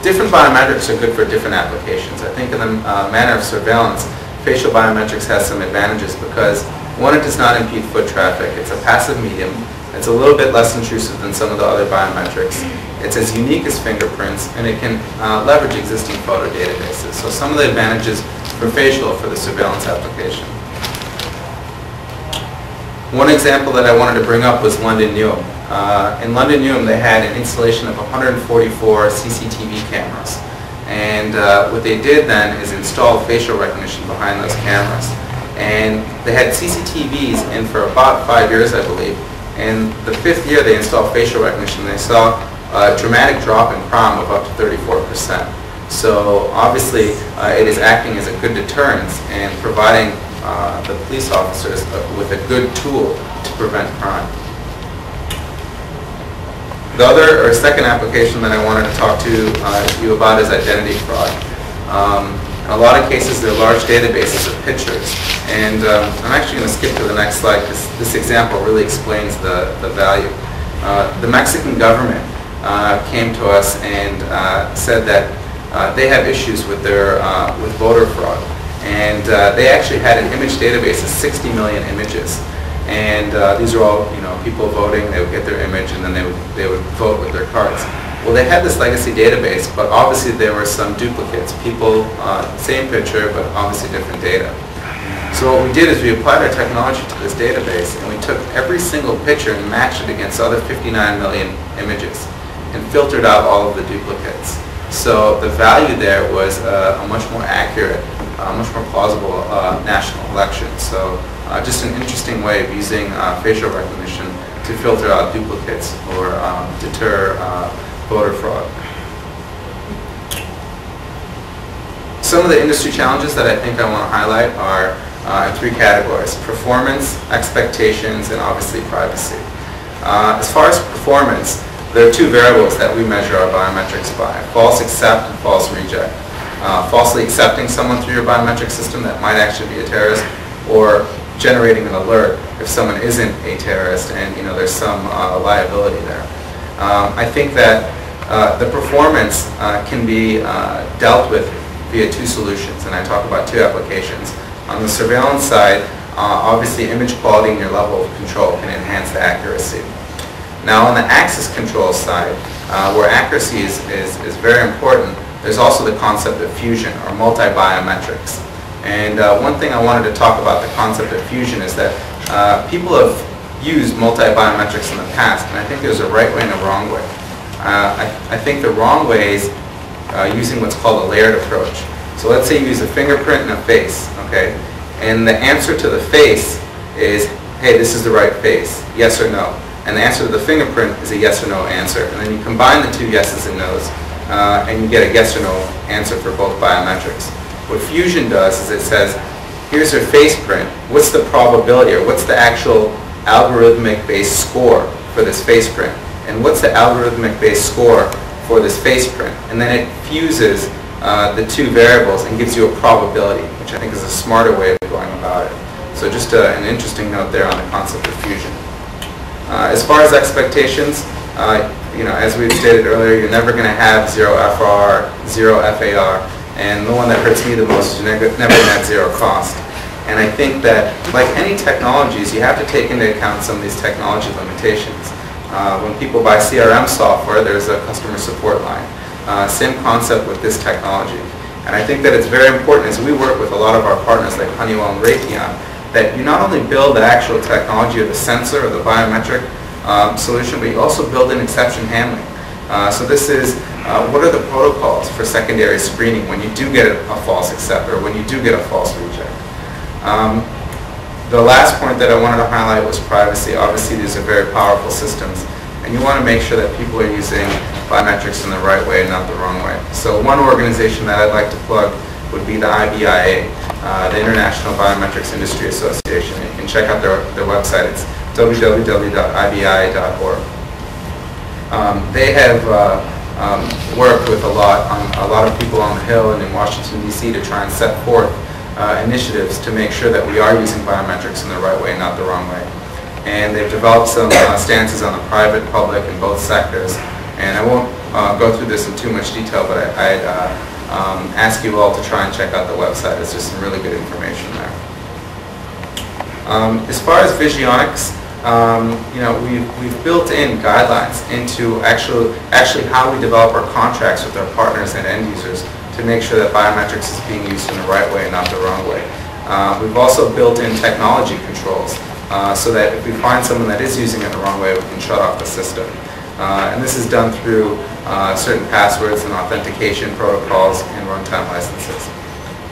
different biometrics are good for different applications. I think in the manner of surveillance, facial biometrics has some advantages because, one, it does not impede foot traffic. It's a passive medium. It's a little bit less intrusive than some of the other biometrics. It's as unique as fingerprints, and it can leverage existing photo databases. So some of the advantages for facial for the surveillance application. One example that I wanted to bring up was London Newham. In London Newham, they had an installation of 144 CCTV cameras. And what they did then is install facial recognition behind those cameras. And they had CCTVs in for about 5 years, I believe. And the 5th year they installed facial recognition, they saw a dramatic drop in crime of up to 34%. So obviously it is acting as a good deterrence and providing the police officers with a good tool to prevent crime. The other, or second application that I wanted to talk to you about is identity fraud. In a lot of cases, there are large databases of pictures. And I'm actually going to skip to the next slide because this example really explains the value. The Mexican government came to us and said that they have issues with their with voter fraud. And they actually had an image database of 60 million images. And these are all, people voting. They would get their image, and then they would vote with their cards. Well, they had this legacy database, but obviously there were some duplicates. People, same picture, but obviously different data. So what we did is we applied our technology to this database, and we took every single picture and matched it against other 59 million images, and filtered out all of the duplicates. So the value there was a much more accurate, much more plausible national election. So just an interesting way of using facial recognition to filter out duplicates or deter voter fraud. Some of the industry challenges that I think I want to highlight are in 3 categories: performance, expectations, and obviously privacy. As far as performance, there are 2 variables that we measure our biometrics by: false accept and false reject. Falsely accepting someone through your biometric system that might actually be a terrorist, or generating an alert if someone isn't a terrorist and there's some liability there. I think that the performance can be dealt with via 2 solutions, and I talk about 2 applications. On the surveillance side, obviously image quality and your level of control can enhance the accuracy. Now on the access control side, where accuracy is very important, there's also the concept of fusion or multi-biometrics. And one thing I wanted to talk about the concept of fusion is that people have used multi-biometrics in the past, and I think there's a right way and a wrong way. I think the wrong way is using what's called a layered approach. So let's say you use a fingerprint and a face, okay? And the answer to the face is, hey, this is the right face, yes or no. And the answer to the fingerprint is a yes or no answer. And then you combine the two yeses and nos, and you get a yes or no answer for both biometrics. What fusion does is it says, here's your face print, what's the probability, or what's the actual algorithmic based score for this face print? And what's the algorithmic based score for this face print? And then it fuses the two variables and gives you a probability, which I think is a smarter way of going about it. So just an interesting note there on the concept of fusion. As far as expectations, as we stated earlier, you're never going to have 0 FR, 0 FAR, and the one that hurts me the most is never net zero cost. And I think that, like any technologies, you have to take into account some of these technology limitations. When people buy CRM software, there's a customer support line. Same concept with this technology. And I think that it's very important as we work with a lot of our partners like Honeywell and Raytheon, that you not only build the actual technology of the sensor or the biometric solution, but you also build in exception handling. So this is, what are the protocols for secondary screening when you do get a false accept or when you do get a false reject? The last point that I wanted to highlight was privacy. Obviously these are very powerful systems, and you want to make sure that people are using biometrics in the right way and not the wrong way. So one organization that I'd like to plug would be the IBIA, the International Biometrics Industry Association. You can check out their website. It's www.ibia.org. They have worked with a lot of people on the Hill and in Washington, D.C. to try and set forth initiatives to make sure that we are using biometrics in the right way, not the wrong way. And they've developed some stances on the private, public, and both sectors. And I won't go through this in too much detail, but I'd ask you all to try and check out the website. It's just some really good information there. As far as Visionics, we've built in guidelines into actually how we develop our contracts with our partners and end users to make sure that biometrics is being used in the right way and not the wrong way. We've also built in technology controls so that if we find someone that is using it the wrong way, we can shut off the system. And this is done through certain passwords and authentication protocols and runtime licenses.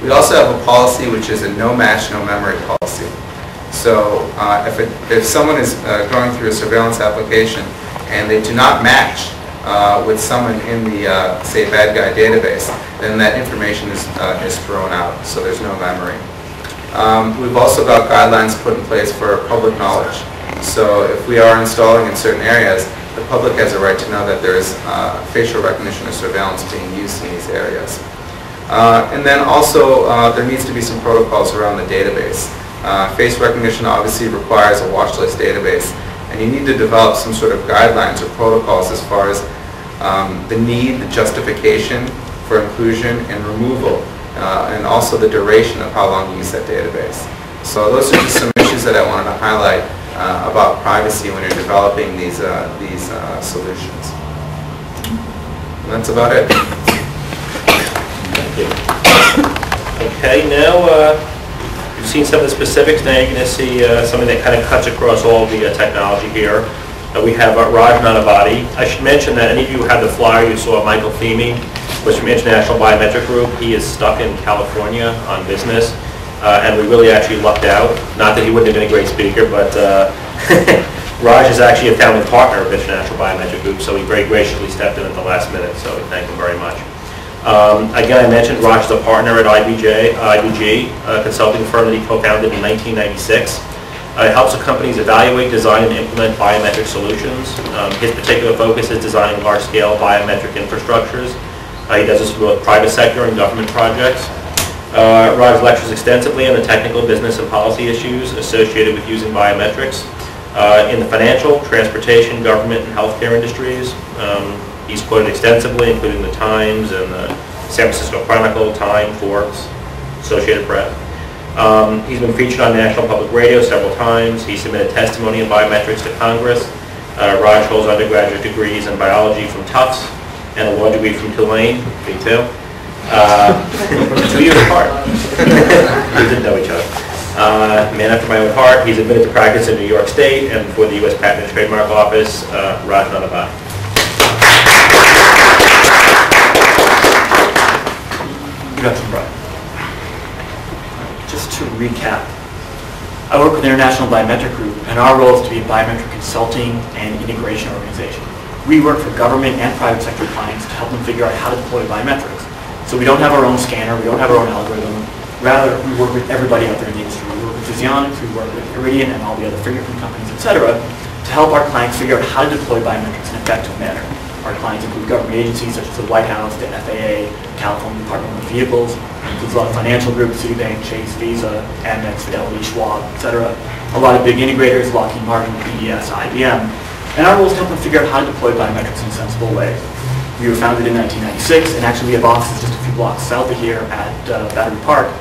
We also have a policy which is a no match, no memory policy. So if someone is going through a surveillance application and they do not match with someone in the, say, bad guy database, then that information is thrown out, so there's no memory. We've also got guidelines put in place for public knowledge. So if we are installing in certain areas, the public has a right to know that there is facial recognition or surveillance being used in these areas. And then also there needs to be some protocols around the database. Face recognition obviously requires a watch list database, and you need to develop some sort of guidelines or protocols as far as the need, the justification for inclusion and removal, and also the duration of how long you use that database. So those are just some issues that I wanted to highlight about privacy when you're developing these solutions. And that's about it. Thank you. Okay, now you've seen some of the specifics. Now you're going to see something that kind of cuts across all the technology here. We have Raj Nanavati. I should mention that any of you who had the flyer, you saw Michael Feeney was from International Biometric Group. He is stuck in California on business, and we really actually lucked out. Not that he wouldn't have been a great speaker, but Raj is actually a founding partner of International Biometric Group, so he very graciously stepped in at the last minute, so we thank him very much. Again, I mentioned Raj is a partner at IBG, a consulting firm that he co-founded in 1996. It helps companies evaluate, design, and implement biometric solutions. His particular focus is designing large-scale biometric infrastructures. He does this for both private sector and government projects. Raj lectures extensively on the technical, business, and policy issues associated with using biometrics in the financial, transportation, government, and healthcare industries. He's quoted extensively, including the Times and the San Francisco Chronicle, Time, Forbes, Associated Press. He's been featured on National Public Radio several times. He submitted testimony in biometrics to Congress. Raj holds undergraduate degrees in biology from Tufts and a law degree from Tulane, me too. 2 years apart. We didn't know each other. Man after my own heart. He's admitted to practice in New York State and for the U.S. Patent and Trademark Office. Raj Nanavati. Good afternoon, Brian. Just to recap, I work with the International Biometric Group, and our role is to be a biometric consulting and integration organization. We work for government and private sector clients to help them figure out how to deploy biometrics. So we don't have our own scanner, we don't have our own algorithm. Rather, we work with everybody out there in the industry. We work with Onyx, we work with Irwin and all the other fingerprint companies, etc., to help our clients figure out how to deploy biometrics in an effective manner. Our clients include government agencies such as the White House, the FAA, California Department of Vehicles, includes a lot of financial groups, Citibank, Chase, Visa, Amex, Fidelity, Schwab, etc. A lot of big integrators, Lockheed Martin, BDS, IBM. And our role is to help them figure out how to deploy biometrics in a sensible way. We were founded in 1996, and actually we have offices just a few blocks south of here at Battery Park,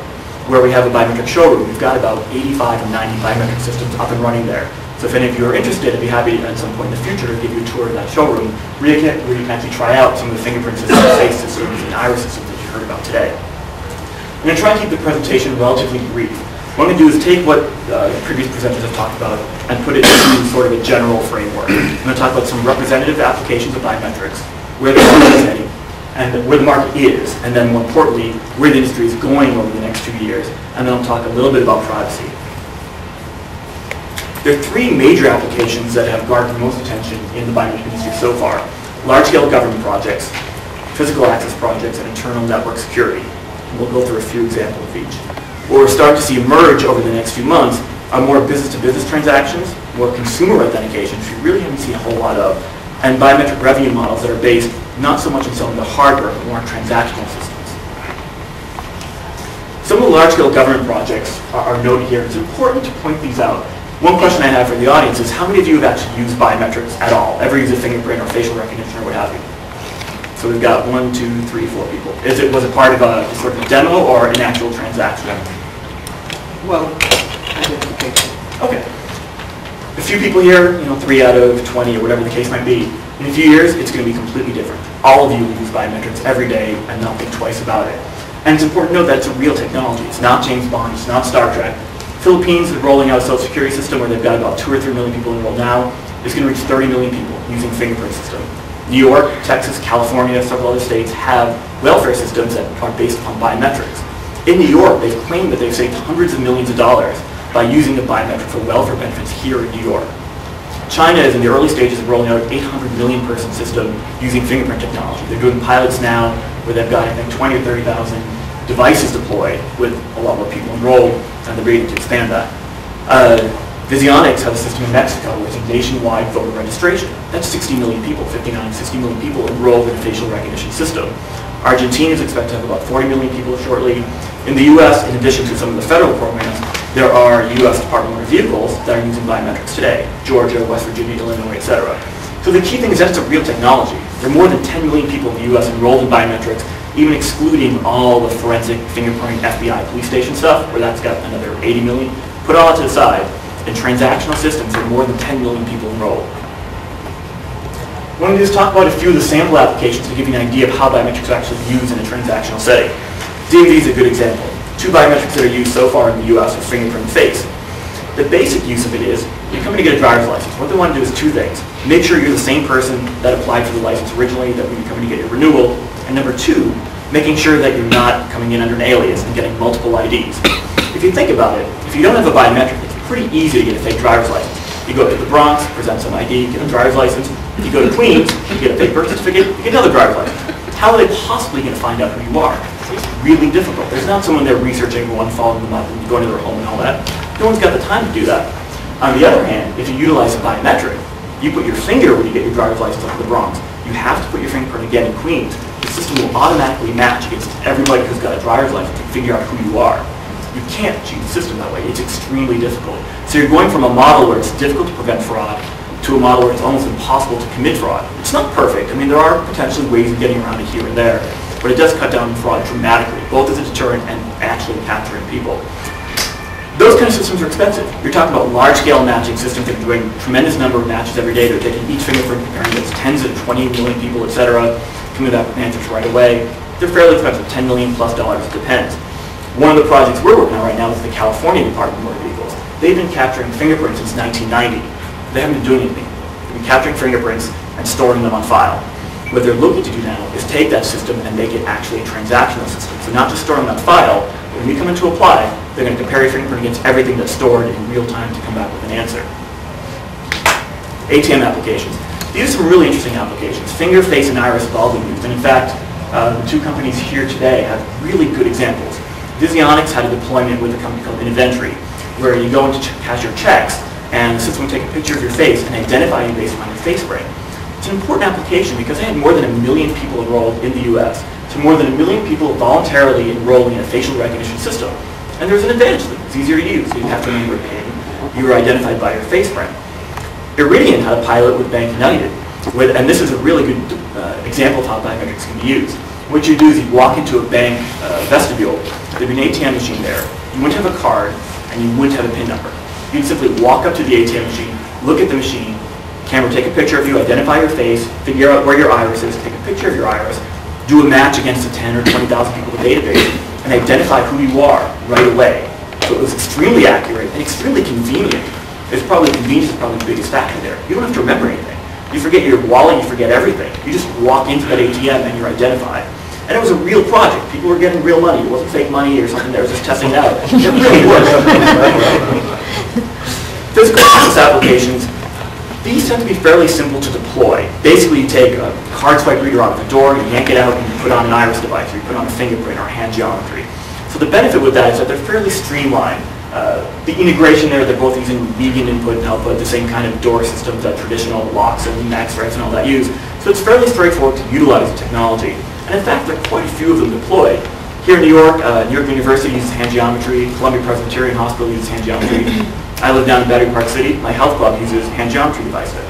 where we have a biometric showroom. We've got about 85 or 90 biometric systems up and running there. So if any of you are interested, I'd be happy to, at some point in the future, give you a tour of that showroom where you can actually try out some of the fingerprint systems, face systems, and iris systems that you heard about today. I'm going to try and keep the presentation relatively brief. What I'm going to do is take what the previous presenters have talked about and put it into sort of a general framework. I'm going to talk about some representative applications of biometrics, where the market is heading, and where the market is, and then more importantly, where the industry is going over the next 2 years. And then I'll talk a little bit about privacy. There are three major applications that have garnered the most attention in the biometric industry so far. Large-scale government projects, physical access projects, and internal network security. And we'll go through a few examples of each. What we're starting to see emerge over the next few months are more business-to-business transactions, more consumer authentication, which we really haven't seen a whole lot of, and biometric revenue models that are based not so much on selling the hardware, but more on transactional systems. Some of the large-scale government projects are noted here. It's important to point these out. One question I have for the audience is, how many of you have actually used biometrics at all? Ever used a fingerprint or facial recognition or what have you? So we've got 1, 2, 3, 4 people. Was it part of a sort of a demo or an actual transaction? Well, identification. Okay. A few people here, 3 out of 20 or whatever the case might be. In a few years, it's going to be completely different. All of you will use biometrics every day and not think twice about it. And it's important to note that it's a real technology. It's not James Bond, it's not Star Trek. Philippines is rolling out a social security system where they've got about 2 or 3 million people enrolled now. It's going to reach 30 million people using fingerprint system. New York, Texas, California, several other states have welfare systems that are based upon biometrics. In New York, they've claimed that they've saved hundreds of millions of dollars by using the biometric for welfare benefits here in New York. China is in the early stages of rolling out an 800 million person system using fingerprint technology. They're doing pilots now where they've got, I think, 20 or 30,000 devices deployed with a lot more people enrolled, and they're ready to expand that. Onyx has a system in Mexico with a nationwide voter registration. That's 60 million people, 59, 60 million people enrolled in a facial recognition system. Argentina is expected to have about 40 million people shortly. In the U.S., in addition to some of the federal programs, there are U.S. Department of Vehicles that are using biometrics today. Georgia, West Virginia, Illinois, etc. So the key thing is that it's a real technology. There are more than 10 million people in the U.S. enrolled in biometrics, even excluding all the forensic fingerprint FBI police station stuff, where that's got another 80 million. Put all that to the side. In transactional systems, there are more than 10 million people enrolled. I want to just talk about a few of the sample applications to give you an idea of how biometrics are actually used in a transactional setting. DMV is a good example. 2 biometrics that are used so far in the US are fingerprint and face. The basic use of it is, you're coming to get a driver's license. What they want to do is 2 things. Make sure you're the same person that applied for the license originally, that when you're coming to get your renewal. And number 2, making sure that you're not coming in under an alias and getting multiple IDs. If you think about it, if you don't have a biometric, it's pretty easy to get a fake driver's license. You go to the Bronx, present some ID, get a driver's license. If you go to Queens, you get a fake birth certificate, you get another driver's license. How are they possibly going to find out who you are? It's really difficult. There's not someone there researching everyone, following them up, and going to their home and all that. No one's got the time to do that. On the other hand, if you utilize a biometric, you put your finger when you get your driver's license up in the Bronx. You have to put your fingerprint again in Queens. The system will automatically match against everybody who's got a driver's license to figure out who you are. You can't cheat the system that way. It's extremely difficult. So you're going from a model where it's difficult to prevent fraud to a model where it's almost impossible to commit fraud. It's not perfect. I mean, there are potentially ways of getting around it here and there, but it does cut down fraud dramatically, both as a deterrent and actually capturing people. Those kind of systems are expensive. You're talking about large-scale matching systems that are doing a tremendous number of matches every day. They're taking each fingerprint, comparing against tens of 20 million people, et cetera, coming back with answers right away. They're fairly expensive, $10 million plus, it depends. One of the projects we're working on right now is the California Department of Motor Vehicles. They've been capturing fingerprints since 1990. They haven't been doing anything. They've been capturing fingerprints and storing them on file. What they're looking to do now is take that system and make it actually a transactional system. So not just storing on file, but when you come in to apply, they're going to compare your fingerprint against everything that's stored in real time to come back with an answer. ATM applications. These are some really interesting applications. Finger, face, and iris have all been used. And in fact, the two companies here today have really good examples. Onyx had a deployment with a company called Inventory, where you go into cash your checks, and the system will take a picture of your face and identify you based on your face print. It's an important application because they had more than 1 million people enrolled in the US. So more than 1 million people voluntarily enrolling in a facial recognition system. And there's an advantage to them. It's easier to use. You have to remember a PIN. You are identified by your face print. Iridian had a pilot with Bank United, and this is a really good example of how biometrics can be used. What you do is you walk into a bank vestibule. There'd be an ATM machine there. You wouldn't have a card, and you wouldn't have a PIN number. You'd simply walk up to the ATM machine, look at the machine, camera take a picture of you, identify your face, figure out where your iris is, take a picture of your iris, do a match against the 10 or 20,000 people in the database, and identify who you are right away. So it was extremely accurate and extremely convenient. It's probably convenience is probably the biggest factor there. You don't have to remember anything. You forget your wallet, you forget everything. You just walk into that ATM and you're identified. And it was a real project. People were getting real money. It wasn't fake money or something that was just testing it out. It really worked. Physical access applications, these tend to be fairly simple to deploy. Basically, you take a card swipe reader out of the door, you yank it out, and you put on an iris device, or you put on a fingerprint or hand geometry. So the benefit with that is that they're fairly streamlined. The integration there, they're both using median input and output, the same kind of door systems that traditional locks and max threads and all that use. So it's fairly straightforward to utilize the technology. And in fact, there are quite a few of them deployed. Here in New York University uses hand geometry, Columbia Presbyterian Hospital uses hand geometry. I live down in Battery Park City. My health club uses hand geometry devices.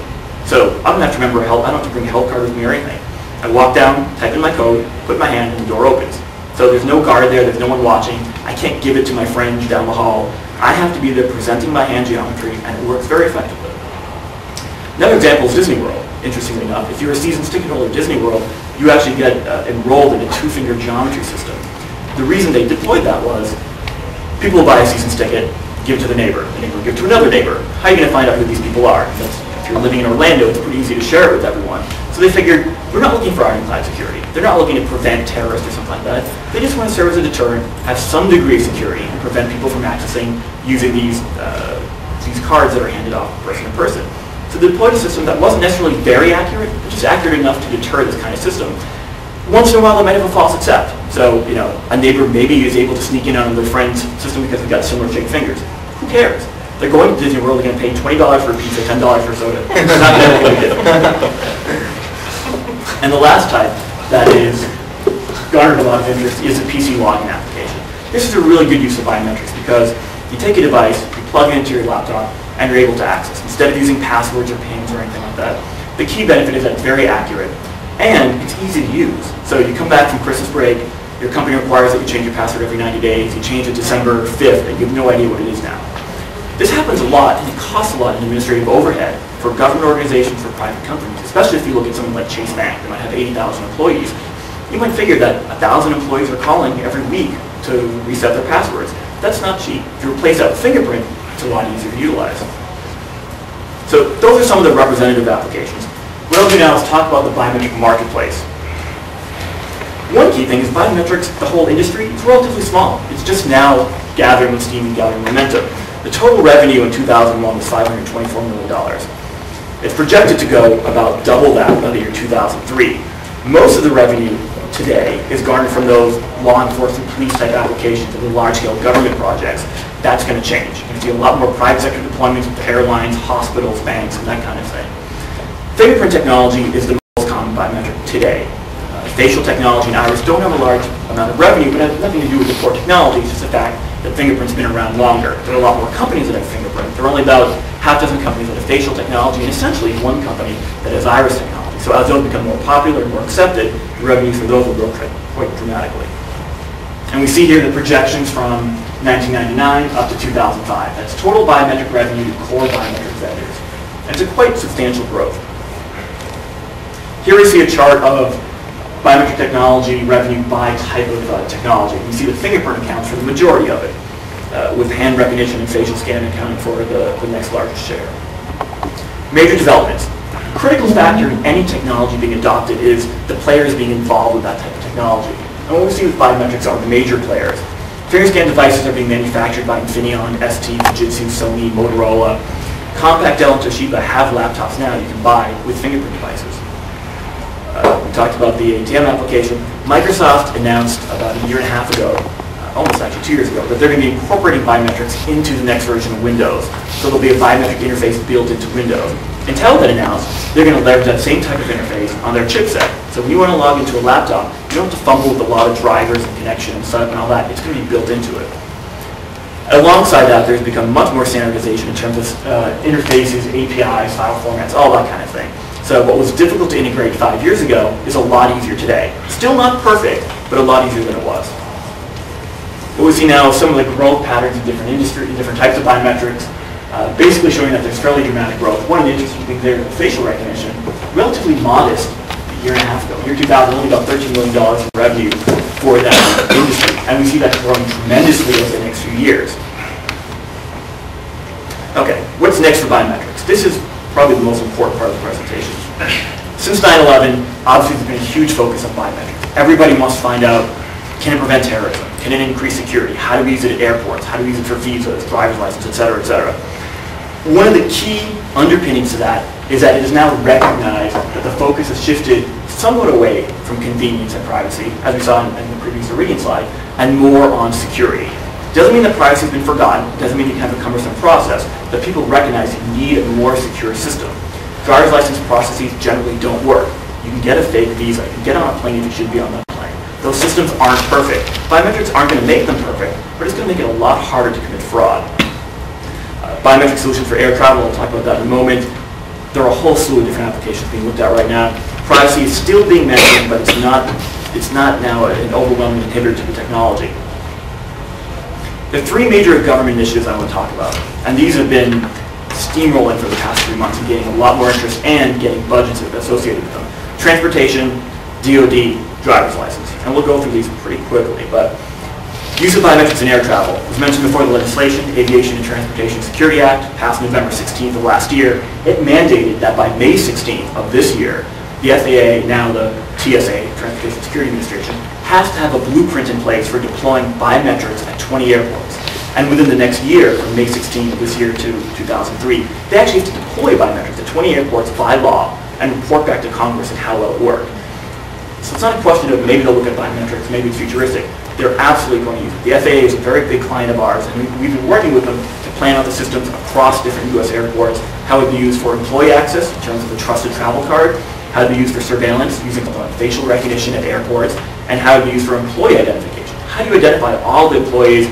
So I don't have to remember I don't have to bring a health card with me or anything. I walk down, type in my code, put my hand, and the door opens. So there's no guard there, there's no one watching. I can't give it to my friend down the hall. I have to be there presenting my hand geometry, and it works very effectively. Another example is Disney World, interestingly enough. If you're a season ticket holder at Disney World, you actually get enrolled in a 2-finger geometry system. The reason they deployed that was people will buy a season ticket, give it to the neighbor will give it to another neighbor. How are you going to find out who these people are? If you're living in Orlando, it's pretty easy to share it with everyone. So they figured, we're not looking for ironclad security. They're not looking to prevent terrorists or something like that. They just want to serve as a deterrent, have some degree of security, and prevent people from accessing using these cards that are handed off person to person. So they deployed a system that wasn't necessarily very accurate, but just accurate enough to deter this kind of system. Once in a while, they might have a false accept. So, a neighbor maybe is able to sneak in on their friend's system because they've got similar shaped fingers. Who cares? They're going to Disney World, they're going to pay $20 for a pizza, $10 for a soda. It's not going to be a big deal. And the last type that is garnered a lot of interest is the PC logging application. This is a really good use of biometrics because you take a device, you plug it into your laptop, and you're able to access. Instead of using passwords or pins or anything like that, the key benefit is that it's very accurate and it's easy to use. So you come back from Christmas break, your company requires that you change your password every 90 days, you change it December 5th, and you have no idea what it is now. This happens a lot, and it costs a lot in administrative overhead for government organizations, for private companies, especially if you look at something like Chase Bank, that might have 80,000 employees. You might figure that 1,000 employees are calling every week to reset their passwords. That's not cheap. If you replace that with fingerprint, it's a lot easier to utilize. So those are some of the representative applications. What I'll do now is talk about the Biometrics Marketplace. One key thing is biometrics, the whole industry, is relatively small. It's just now gathering steam and gathering momentum. The total revenue in 2001 was $524 million. It's projected to go about double that by the year 2003. Most of the revenue today is garnered from those law enforcement, police type applications and the large-scale government projects. That's going to change. You're going to see a lot more private sector deployments with airlines, hospitals, banks, and that kind of thing. Fingerprint technology is the most common biometric today. Facial technology and iris don't have a large amount of revenue, but it has nothing to do with the core technology. It's just the fact that fingerprint's been around longer. There are a lot more companies that have fingerprint. There are only about half dozen companies that have facial technology, and essentially one company that has iris technology. So as those become more popular and more accepted, the revenues for those will grow quite dramatically. And we see here the projections from 1999 up to 2005. That's total biometric revenue to core biometric vendors. And it's a quite substantial growth. Here we see a chart of biometric technology revenue by type of technology. You see the fingerprint accounts for the majority of it, with hand recognition and facial scanning accounting for the next largest share. Major developments. Critical factor in any technology being adopted is the players being involved with that type of technology. And what we see with biometrics are the major players. Finger scan devices are being manufactured by Infineon, ST, Fujitsu, Sony, Motorola. Compaq, Dell, and Toshiba have laptops now you can buy with fingerprint devices. We talked about the ATM application. Microsoft announced about a year and a half ago, almost actually 2 years ago, that they're going to be incorporating biometrics into the next version of Windows. So there'll be a biometric interface built into Windows. Intel then announced they're going to leverage that same type of interface on their chipset. So when you want to log into a laptop, you don't have to fumble with a lot of drivers and connections, setup and all that. It's going to be built into it. Alongside that, there's become much more standardization in terms of interfaces, APIs, file formats, all that kind of thing. So what was difficult to integrate 5 years ago is a lot easier today. Still not perfect, but a lot easier than it was. What we see now is some of the growth patterns in different industries, in different types of biometrics, basically showing that there's fairly dramatic growth. One of the interesting things there is facial recognition, relatively modest a year and a half ago. Year 2000, only about $13 million in revenue for that industry. And we see that growing tremendously over the next few years. Okay, what's next for biometrics? This is probably the most important part of the presentation. Since 9/11, obviously there's been a huge focus on biometrics. Everybody wants to find out, can it prevent terrorism? Can it increase security? How do we use it at airports? How do we use it for visas, driver's license, et cetera, et cetera? One of the key underpinnings to that is that it is now recognized that the focus has shifted somewhat away from convenience and privacy, as we saw in the previous Irwin slide, and more on security. Doesn't mean that privacy has been forgotten. Doesn't mean you can have a cumbersome process, but people recognize you need a more secure system. Driver's license processes generally don't work. You can get a fake visa. You can get on a plane if you should be on that plane. Those systems aren't perfect. Biometrics aren't going to make them perfect, but it's going to make it a lot harder to commit fraud. Biometric solutions for air travel, we'll talk about that in a moment. There are a whole slew of different applications being looked at right now. Privacy is still being mentioned, but it's not now an overwhelming inhibitor to the technology. There are three major government initiatives I want to talk about, and these have been steamrolling for the past 3 months and getting a lot more interest and getting budgets associated with them. Transportation, DoD, driver's license. And we'll go through these pretty quickly, but use of biometrics in air travel. As mentioned before, the legislation, Aviation and Transportation Security Act, passed November 16th of last year. It mandated that by May 16th of this year, the FAA, now the TSA, Transportation Security Administration, has to have a blueprint in place for deploying biometrics at 20 airports. And within the next year, from May 16th of this year to 2003, they actually have to deploy biometrics at 20 airports by law and report back to Congress on how well it worked. So it's not a question of maybe they'll look at biometrics, maybe it's futuristic. They're absolutely going to use it. The FAA is a very big client of ours, and we've been working with them to plan out the systems across different U.S. airports, how it would be used for employee access in terms of the trusted travel card, how it would be used for surveillance using facial recognition at airports, and how it would be used for employee identification. How do you identify all the employees,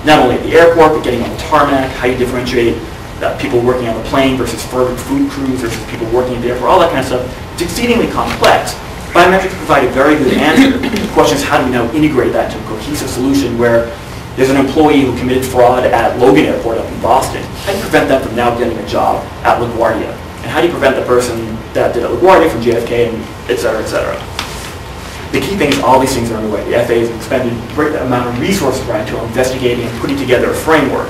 not only at the airport, but getting on the tarmac, how you differentiate people working on the plane versus food crews versus people working at the airport, all that kind of stuff. It's exceedingly complex. Biometrics provide a very good answer. The question is, how do we now integrate that into a cohesive solution where there's an employee who committed fraud at Logan Airport up in Boston. How do you prevent them from now getting a job at LaGuardia? And how do you prevent the person that did at LaGuardia from JFK, and et cetera, et cetera? The key thing is all these things are underway. The FAA has expended a great amount of resources right to investigating and putting together a framework.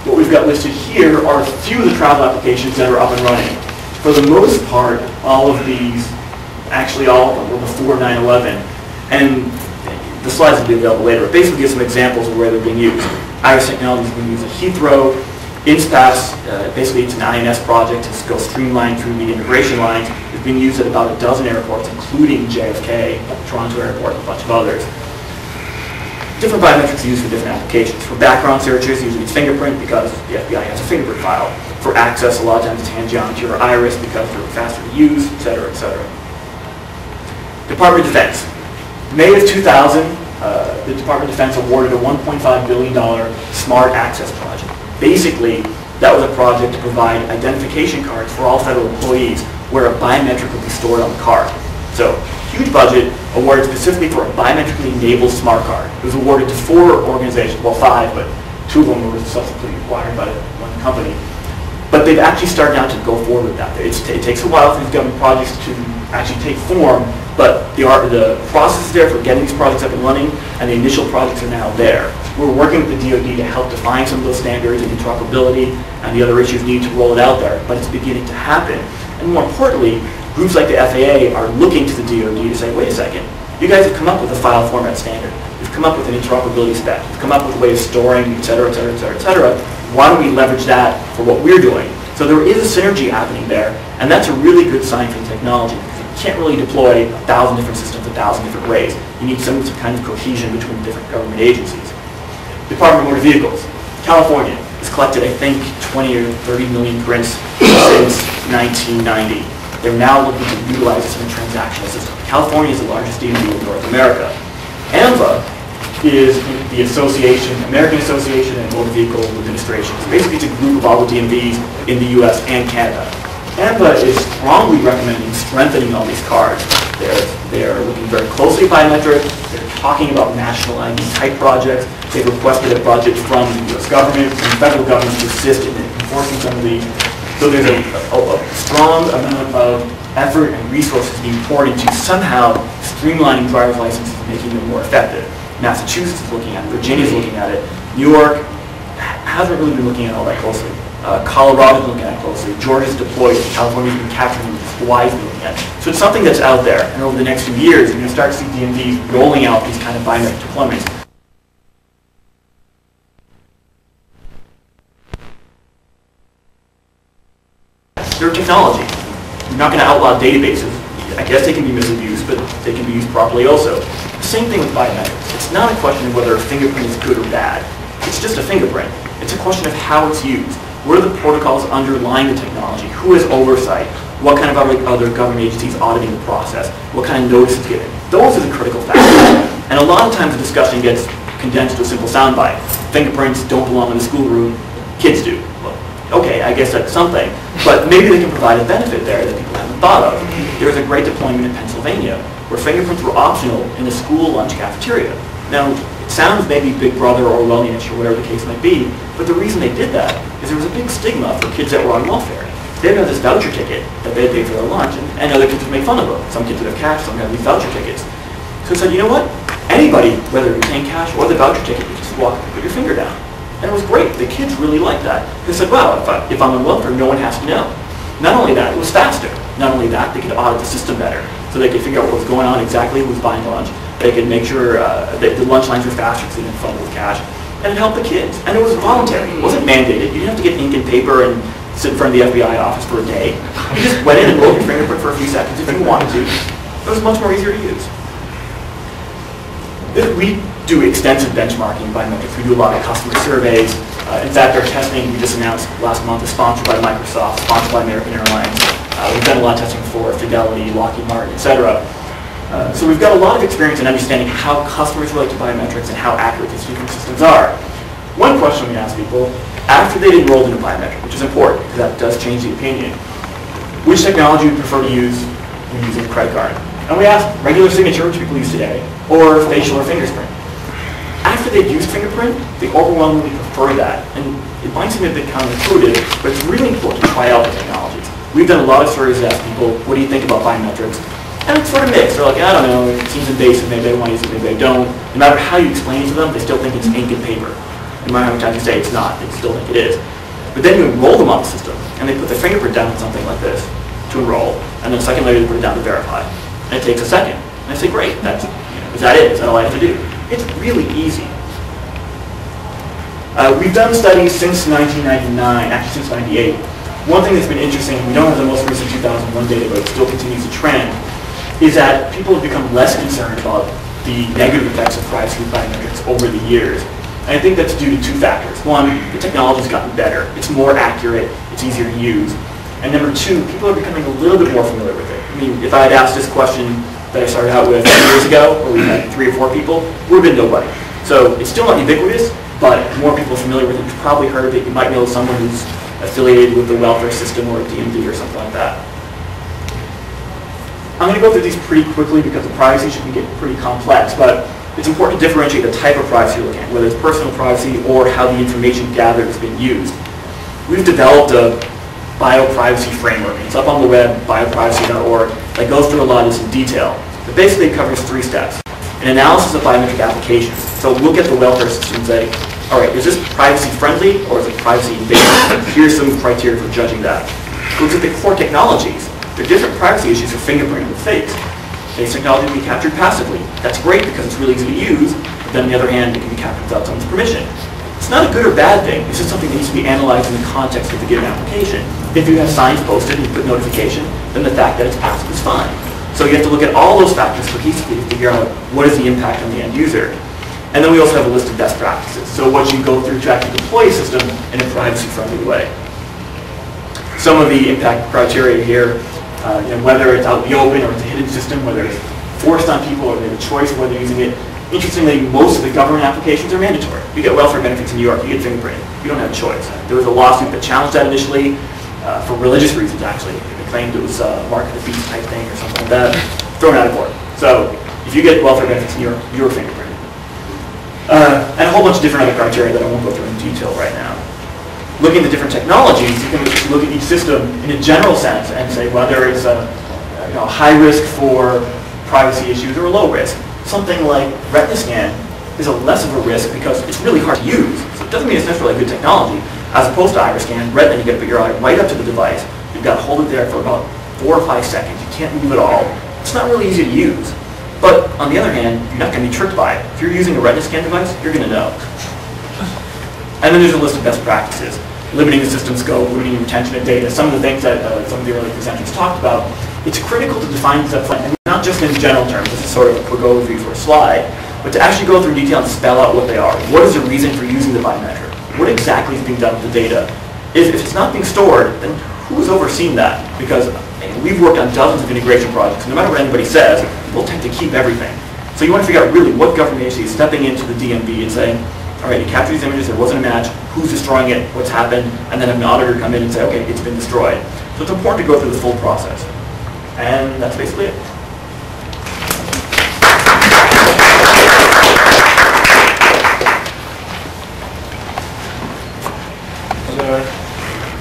What we've got listed here are a few of the travel applications that are up and running. For the most part, all of these, actually all of them, were before 9/11. And the slides will be available later. But basically give some examples of where they're being used. Iris Technology is being used at Heathrow. INSPAS, basically it's an INS project to go streamline through the integration lines. It's being used at about a dozen airports, including JFK, Toronto Airport, and a bunch of others. Different biometrics are used for different applications. For background searches, usually it's fingerprint because the FBI has a fingerprint file. For access, a lot of times it's hand geometry or iris because they're faster to use, et cetera, et cetera. Department of Defense. May of 2000, the Department of Defense awarded a $1.5 billion smart access project. Basically, that was a project to provide identification cards for all federal employees where a biometric would be stored on the card. So huge budget awarded specifically for a biometrically enabled smart card. It was awarded to 4 organizations, well 5, but 2 of them were subsequently acquired by one company. But they've actually started now to go forward with that. It takes a while for these government projects to actually take form, but the process is there for getting these projects up and running, and the initial projects are now there. We're working with the DoD to help define some of those standards and interoperability and the other issues needed to roll it out there, but it's beginning to happen. And more importantly, groups like the FAA are looking to the DoD to say, wait a second, you guys have come up with a file format standard. You've come up with an interoperability spec. You've come up with a way of storing, et cetera, et cetera, et cetera, et cetera. Why don't we leverage that for what we're doing? So there is a synergy happening there, and that's a really good sign for the technology. You can't really deploy 1,000 different systems 1,000 different ways. You need some kind of cohesion between different government agencies. Department of Motor Vehicles, California has collected, I think, 20 or 30 million prints since 1990. They're now looking to utilize this in a transactional system. California is the largest DMV in North America. AMVA is the association, American Association and Motor Vehicle Administration. Basically, it's a group of all the DMVs in the U.S. and Canada. AMVA is strongly recommending strengthening all these cards. They're looking very closely at biometrics. They're talking about national ID type projects. They've requested a budget from the U.S. government and the federal government to assist in enforcing some of these. So there's a strong amount of effort and resources being poured into somehow streamlining driver's licenses and making them more effective. Massachusetts is looking at it. Virginia is looking at it. New York hasn't really been looking at all that closely. Colorado is looking at it closely. Georgia's deployed. California's been capturing it. Hawaii's been looking at it. So it's something that's out there. And over the next few years, you're going to start to see DMVs rolling out these kind of biometric deployments. They're technology. You're not going to outlaw databases. I guess they can be misused, but they can be used properly also. Same thing with biometrics. It's not a question of whether a fingerprint is good or bad. It's just a fingerprint. It's a question of how it's used. What are the protocols underlying the technology? Who has oversight? What kind of other government agencies auditing the process? What kind of notice is given? Those are the critical factors. And a lot of times the discussion gets condensed to a simple soundbite. Fingerprints don't belong in the schoolroom. Kids do. Well, okay, I guess that's something. But maybe they can provide a benefit there that people haven't thought of. There was a great deployment in Pennsylvania where fingerprints were optional in the school lunch cafeteria. Now, it sounds maybe Big Brother or Orwellian-ish or whatever the case might be, but the reason they did that is there was a big stigma for kids that were on welfare. They would have this voucher ticket that they paid for their lunch, and other kids would make fun of them. Some kids would have cash, some would have these voucher tickets. So it said, you know what? Anybody, whether you're paying cash or the voucher ticket, you just walk up and put your finger down. And it was great. The kids really liked that. They said, wow, if I'm on welfare, no one has to know. Not only that, it was faster. Not only that, they could audit the system better. So they could figure out what was going on exactly, who was buying lunch. They could make sure that the lunch lines were faster because they didn't fumble with cash. And it helped the kids. And it was voluntary. It wasn't mandated. You didn't have to get ink and paper and sit in front of the FBI office for a day. You just went in and rolled your fingerprint for a few seconds if you wanted to. It was much more easier to use. We do extensive benchmarking biometrics. We do a lot of customer surveys. In fact, our testing we just announced last month is sponsored by Microsoft, sponsored by American Airlines. We've done a lot of testing for Fidelity, Lockheed Martin, etc. So we've got a lot of experience in understanding how customers relate to biometrics and how accurate these different systems are. One question we ask people, after they've enrolled in a biometric, which is important because that does change the opinion, which technology would you prefer to use when using a credit card? And we ask regular signature, which people use today, or facial or fingerprint. After they've used fingerprint, they overwhelmingly prefer that. And it might seem a bit counterintuitive, but it's really important to try out the technologies. We've done a lot of surveys to ask people, what do you think about biometrics? And it's sort of mixed. They're like, I don't know, it seems invasive, maybe I want to use it, maybe I don't. No matter how you explain it to them, they still think it's ink and paper. No matter how many times you say it's not, they still think it is. But then you enroll them on the system, and they put their fingerprint down on something like this to enroll, and then a second later they put it down to verify. And it takes a second. And I say, great, that's, is that it? Is that all I have to do? It's really easy. We've done studies since 1999, actually since 98. One thing that's been interesting, we don't have the most recent 2001 data, but it still continues to trend, is that people have become less concerned about the negative effects of privacy with biometrics over the years. And I think that's due to two factors. One, the technology's gotten better. It's more accurate. It's easier to use. And number two, people are becoming a little bit more familiar with it. I mean, if I had asked this question that I started out with 10 years ago, where we had 3 or 4 people, would have been nobody. So it's still not ubiquitous, but more people are familiar with it. You've probably heard of it. You might know someone who's affiliated with the welfare system or a DMV or something like that. I'm going to go through these pretty quickly because the privacy should get pretty complex, but it's important to differentiate the type of privacy you're looking at, whether it's personal privacy or how the information gathered has been used. We've developed a bioprivacy framework. It's up on the web, bioprivacy.org, that goes through a lot of this in detail. But basically it covers 3 steps. An analysis of biometric applications. So look at the welfare system and say, all right, is this privacy friendly or is it privacy invasive? Here's some criteria for judging that. Look at the core technologies. There are different privacy issues for fingerprinting the face. Face technology can be captured passively. That's great because it's really easy to use, but then on the other hand, it can be captured without someone's permission. It's not a good or bad thing. It's just something that needs to be analyzed in the context of the given application. If you have signs posted and you put notification, then the fact that it's passive is fine. So you have to look at all those factors cohesively to figure out what is the impact on the end user. And then we also have a list of best practices. So what you go through to actually deploy a system in a privacy-friendly way. Some of the impact criteria here, whether it's out in the open or it's a hidden system, whether it's forced on people or they have a choice of whether they're using it. Interestingly, most of the government applications are mandatory. You get welfare benefits in New York, you get fingerprinting. You don't have a choice. There was a lawsuit that challenged that initially for religious reasons, actually. They claimed it was a mark of the beast type thing or something like that. Thrown out of court. So if you get welfare benefits in New York, you're fingerprinted. And a whole bunch of different other criteria that I won't go through in detail right now. Looking at the different technologies, you can look at each system in a general sense and say whether it's a high risk for privacy issues or a low risk. Something like retina scan is a less of a risk because it's really hard to use. So it doesn't mean it's necessarily a good technology. As opposed to iris scan, retina, you got to put your eye right up to the device. You've got to hold it there for about 4 or 5 seconds. You can't move at all. It's not really easy to use. But on the other hand, you're not going to be tricked by it. If you're using a retina scan device, you're going to know. And then there's a list of best practices. Limiting the system scope, limiting retention of data, some of the things that some of the early presenters talked about. It's critical to define these up front, and not just in general terms. This is sort of a quick overview for a slide, but to actually go through detail and spell out what they are. What is the reason for using the biometric? What exactly is being done with the data? If it's not being stored, then who's overseeing that? Because we've worked on dozens of integration projects, and no matter what anybody says, we'll tend to keep everything. So you want to figure out really what government agency is stepping into the DMV and saying, all right, you capture these images, there wasn't a match, who's destroying it, what's happened, and then have an auditor come in and say, okay, it's been destroyed. So it's important to go through the full process. And that's basically it.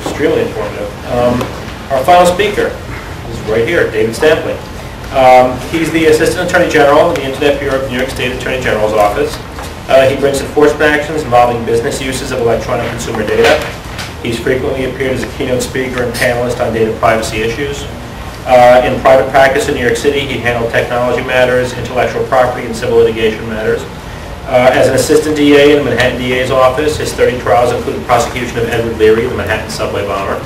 Extremely informative. Our final speaker is right here, David Stampling. He's the Assistant Attorney General in the Internet Bureau of New York State Attorney General's office. He brings enforcement actions involving business uses of electronic consumer data. He's frequently appeared as a keynote speaker and panelist on data privacy issues. In private practice in New York City, he handled technology matters, intellectual property, and civil litigation matters. As an assistant DA in the Manhattan DA's office, his 30 trials included prosecution of Edward Leary, the Manhattan subway bomber.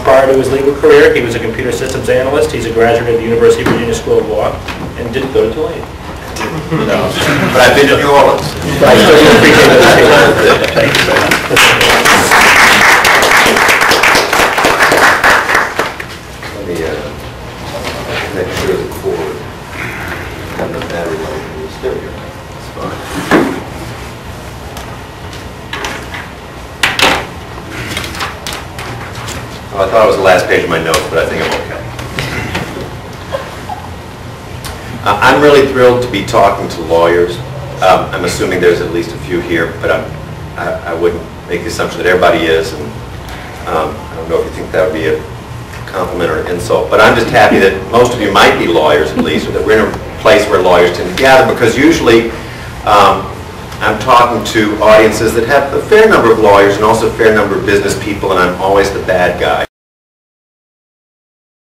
Prior to his legal career, he was a computer systems analyst. He's a graduate of the University of Virginia School of Law and didn't go to Tulane. No, but I've been to New Orleans. I certainly appreciate that. Thank you very much. Let me make sure the cord and the battery life is there. It's fine. Oh, I thought it was the last page of my notes, but I think I'm okay. I'm really thrilled to be talking to lawyers. I'm assuming there's at least a few here, but I wouldn't make the assumption that everybody is. And I don't know if you think that would be a compliment or an insult, but I'm just happy that most of you might be lawyers at least, or that we're in a place where lawyers tend to gather, because usually I'm talking to audiences that have a fair number of lawyers and also a fair number of business people, and I'm always the bad guy.